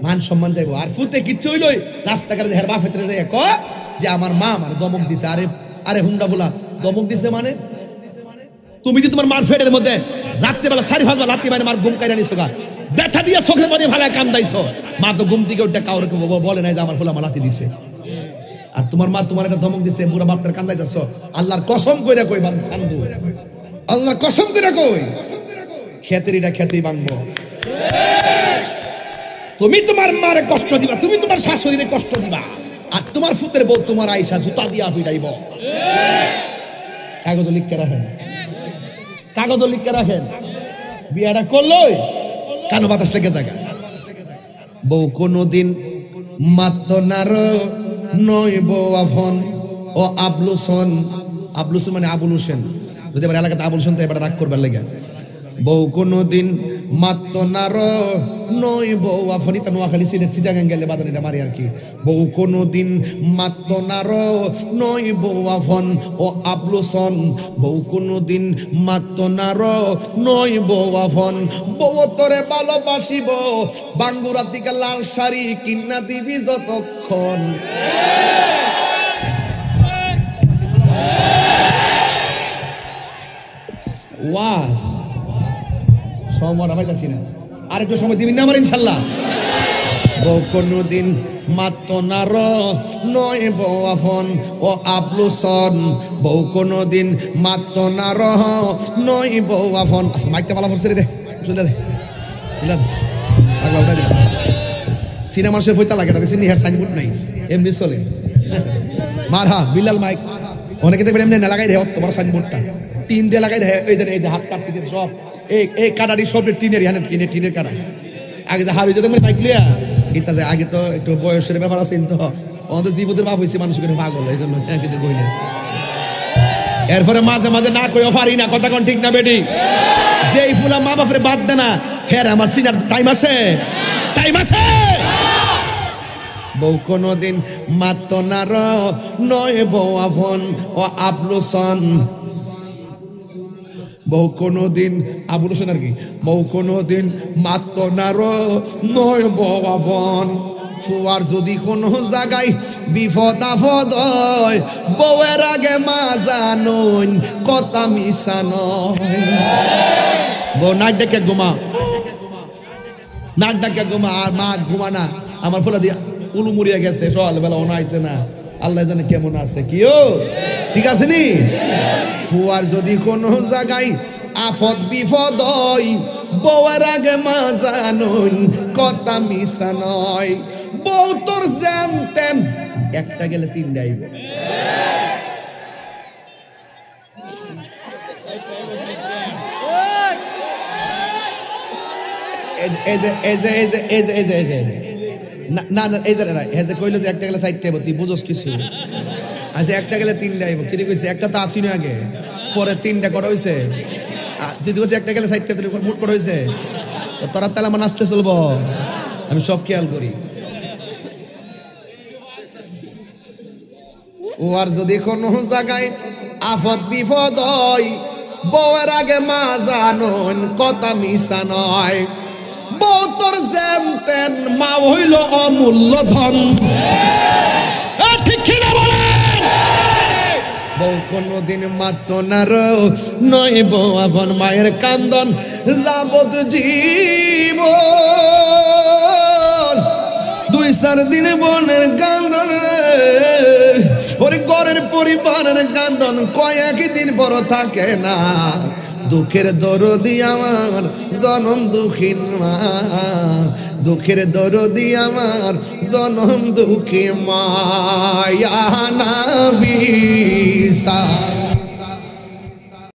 মান সম্মান যাইব। আর ফুতে কিচ্ছু হইলই রাস্তাঘাটে হের বাপ হেতরে যাই ক যে আমার মা আমার দমক দিছে। আরে আরে হুন্ডা বলা দমক দিছে মানে তুমি যে তোমার মার ফেডের মধ্যে রাত্রিবেলা 4-5 বার লাত্তি মারে মার ঘুম কাইরা নিছো গা, ব্যথা দিয়া চোখের পানি ভালো কান্দাইছো, মা তো ঘুম থেকে উঠে কাউরে বলে নাই যে আমার ফুলা আমার লাত্তি দিছে। আর তোমার মা তোমার একটা ধমক দিছে, বুড়া বাপটার কান্দাইতেছ, আল্লাহর কসম কইরা কই বান সান্দু, আল্লাহর কসম কইরা কই খেতেরিটা খেতেই ভাঙবো। তুমি তোমার মারে কষ্ট দিবা, তুমি তোমার শাশুড়িরে কষ্ট দিবা, আর তোমার ফুতের বউ তোমার আইসা জুতা দিয়া ফিটাইব। কাগজ লিখকে রাখেন, কাগজ লিখকে রাখেন, বিয়াটা করলই কানো বাতাস লেগে জায়গা। বউ কোনদিন মাত্র নার নয় বউ আফন ও আবলুসন, আবলুসন মানে আবুল হোসেন, যদি আবার এলাকাতে আবুল হোসেন তো এবার রাগ করবার লেগে। বউ কোনদিন মাত্র নার নয় বউ আফন, ইতা নোয়াখালী সিলেট চিটাগাং গেলে বাদানিটা মারি আর কি। বউ কোনদিন মাত্র নার নয় বউ আফন ও আবলুসন, বউ কোনদিন মাত্র নার নয় বউ আফন। বউ তোরে ভালোবাসিব বাঙ্গুরার দিকে লাল শাড়ি কিন্না দিবি যতক্ষণ। ওয়াজ সময় পাইতাছি না, আরেকটু সময় দিবি না আমার ইনশাল্লাহ। বউ কোনদিন মাত্র নার নয় বউ আফন ও আবলুসন, বউ কোনদিন মাত্র নার নয় বউ আফন। আচ্ছা মাইকটা ভালো করছে রে, দে শুনে দে শুনে দে আগলা উঠা দে। সিনেমার সে ফইতা লাগে না, দেখছি নিহার সাইনবোর্ড নাই, এমনি চলে মারহা বিলাল মাইক। অনেকে দেখবেন এমনি না লাগাই রে অত বড় সাইনবোর্ডটা, টিন দিয়ে লাগাই রে, এই যে হাত কাটছে সব এই কাটারি সব টিনের ইয়ানে টিনের কাটা। আগে যে হার হয়ে যেতে মাইক লিয়া ইতা যায়, আগে তো একটু বয়সের ব্যাপার আছে তো, অত জীবদের বাপ হয়েছে মানুষ কিন্তু পাগল, এই জন্য কিছু কই না। এরপরে মাঝে মাঝে না কইও পারি না, কথা কোন ঠিক না বেটি? যেই ফুলা মা বাপরে বাদ দে না, হ্যাঁ আমার সিনার টাইম আছে, টাইম আছে। বউ কোনদিন মাত্র নার নয় বউ আফন ও আবলুসন, বউ কোনদিন আবুল হোসেন আর কি, বউ কোনদিন মাত্র নার নয় বউ আফন। ফুয়ার যদি কোনো জায়গায় বিপদ আপদ হয়, বউয়ের আগে মা জানুন কথা মিশা নয়। বউ নাক ডাকে ঘুমা, নাক ডাকে ঘুমা, আর মা ঘুমা না, আমার ফুলা দিয়ে উলু মুড়িয়া গেছে, সকালবেলা ওনা আইছে না, আল্লাহ জানে কেমন আছে। কিও ঠিক আছে নি? ফুয়ার যদি কোনো জায়গায় আফদ বিপদ হয়, বউয়ের আগে মা জানুন কথা মিশা নয়। বউ তোর জানতেন একটা গেলে 3টা আইব। না না এই যে কইলো যে একটা গেলে 4টা আইব, তুই বুঝোস কিছু? আচ্ছা একটা গেলে 3টা আইব, কি কইছে? একটা তো আসিনি আগে, পরে 3টা করা হয়েছে। তুই তো একটা গেলে 4টা তুই মুট করা হয়েছে, তোরা তাহলে আমার নাচতে চলবো, আমি সব খেয়াল করি। ও আর যদি কোনো জায়গায় আফদ বিপদ হয়, বউয়ের আগে মা জানুন কথা মিশা নয়। বউ তোর জানতেন মা হইল অমূল্য ধন, ঠিক কিনা বলেন? বউ কোনদিন মাত্র নার নয় বউ আফন, মায়ের কান্দন যাবত জীবন। 2-4 দিন বোনের কান্দন রে, ওরে ঘরের পরিবারের কান্দন কয়েকদিন বড় থাকে না। দুঃখের দরদি আমার জনম দুঃখীন মা, দুঃখের দরদি আমার জনম দুঃখী মা। ইয়া নবী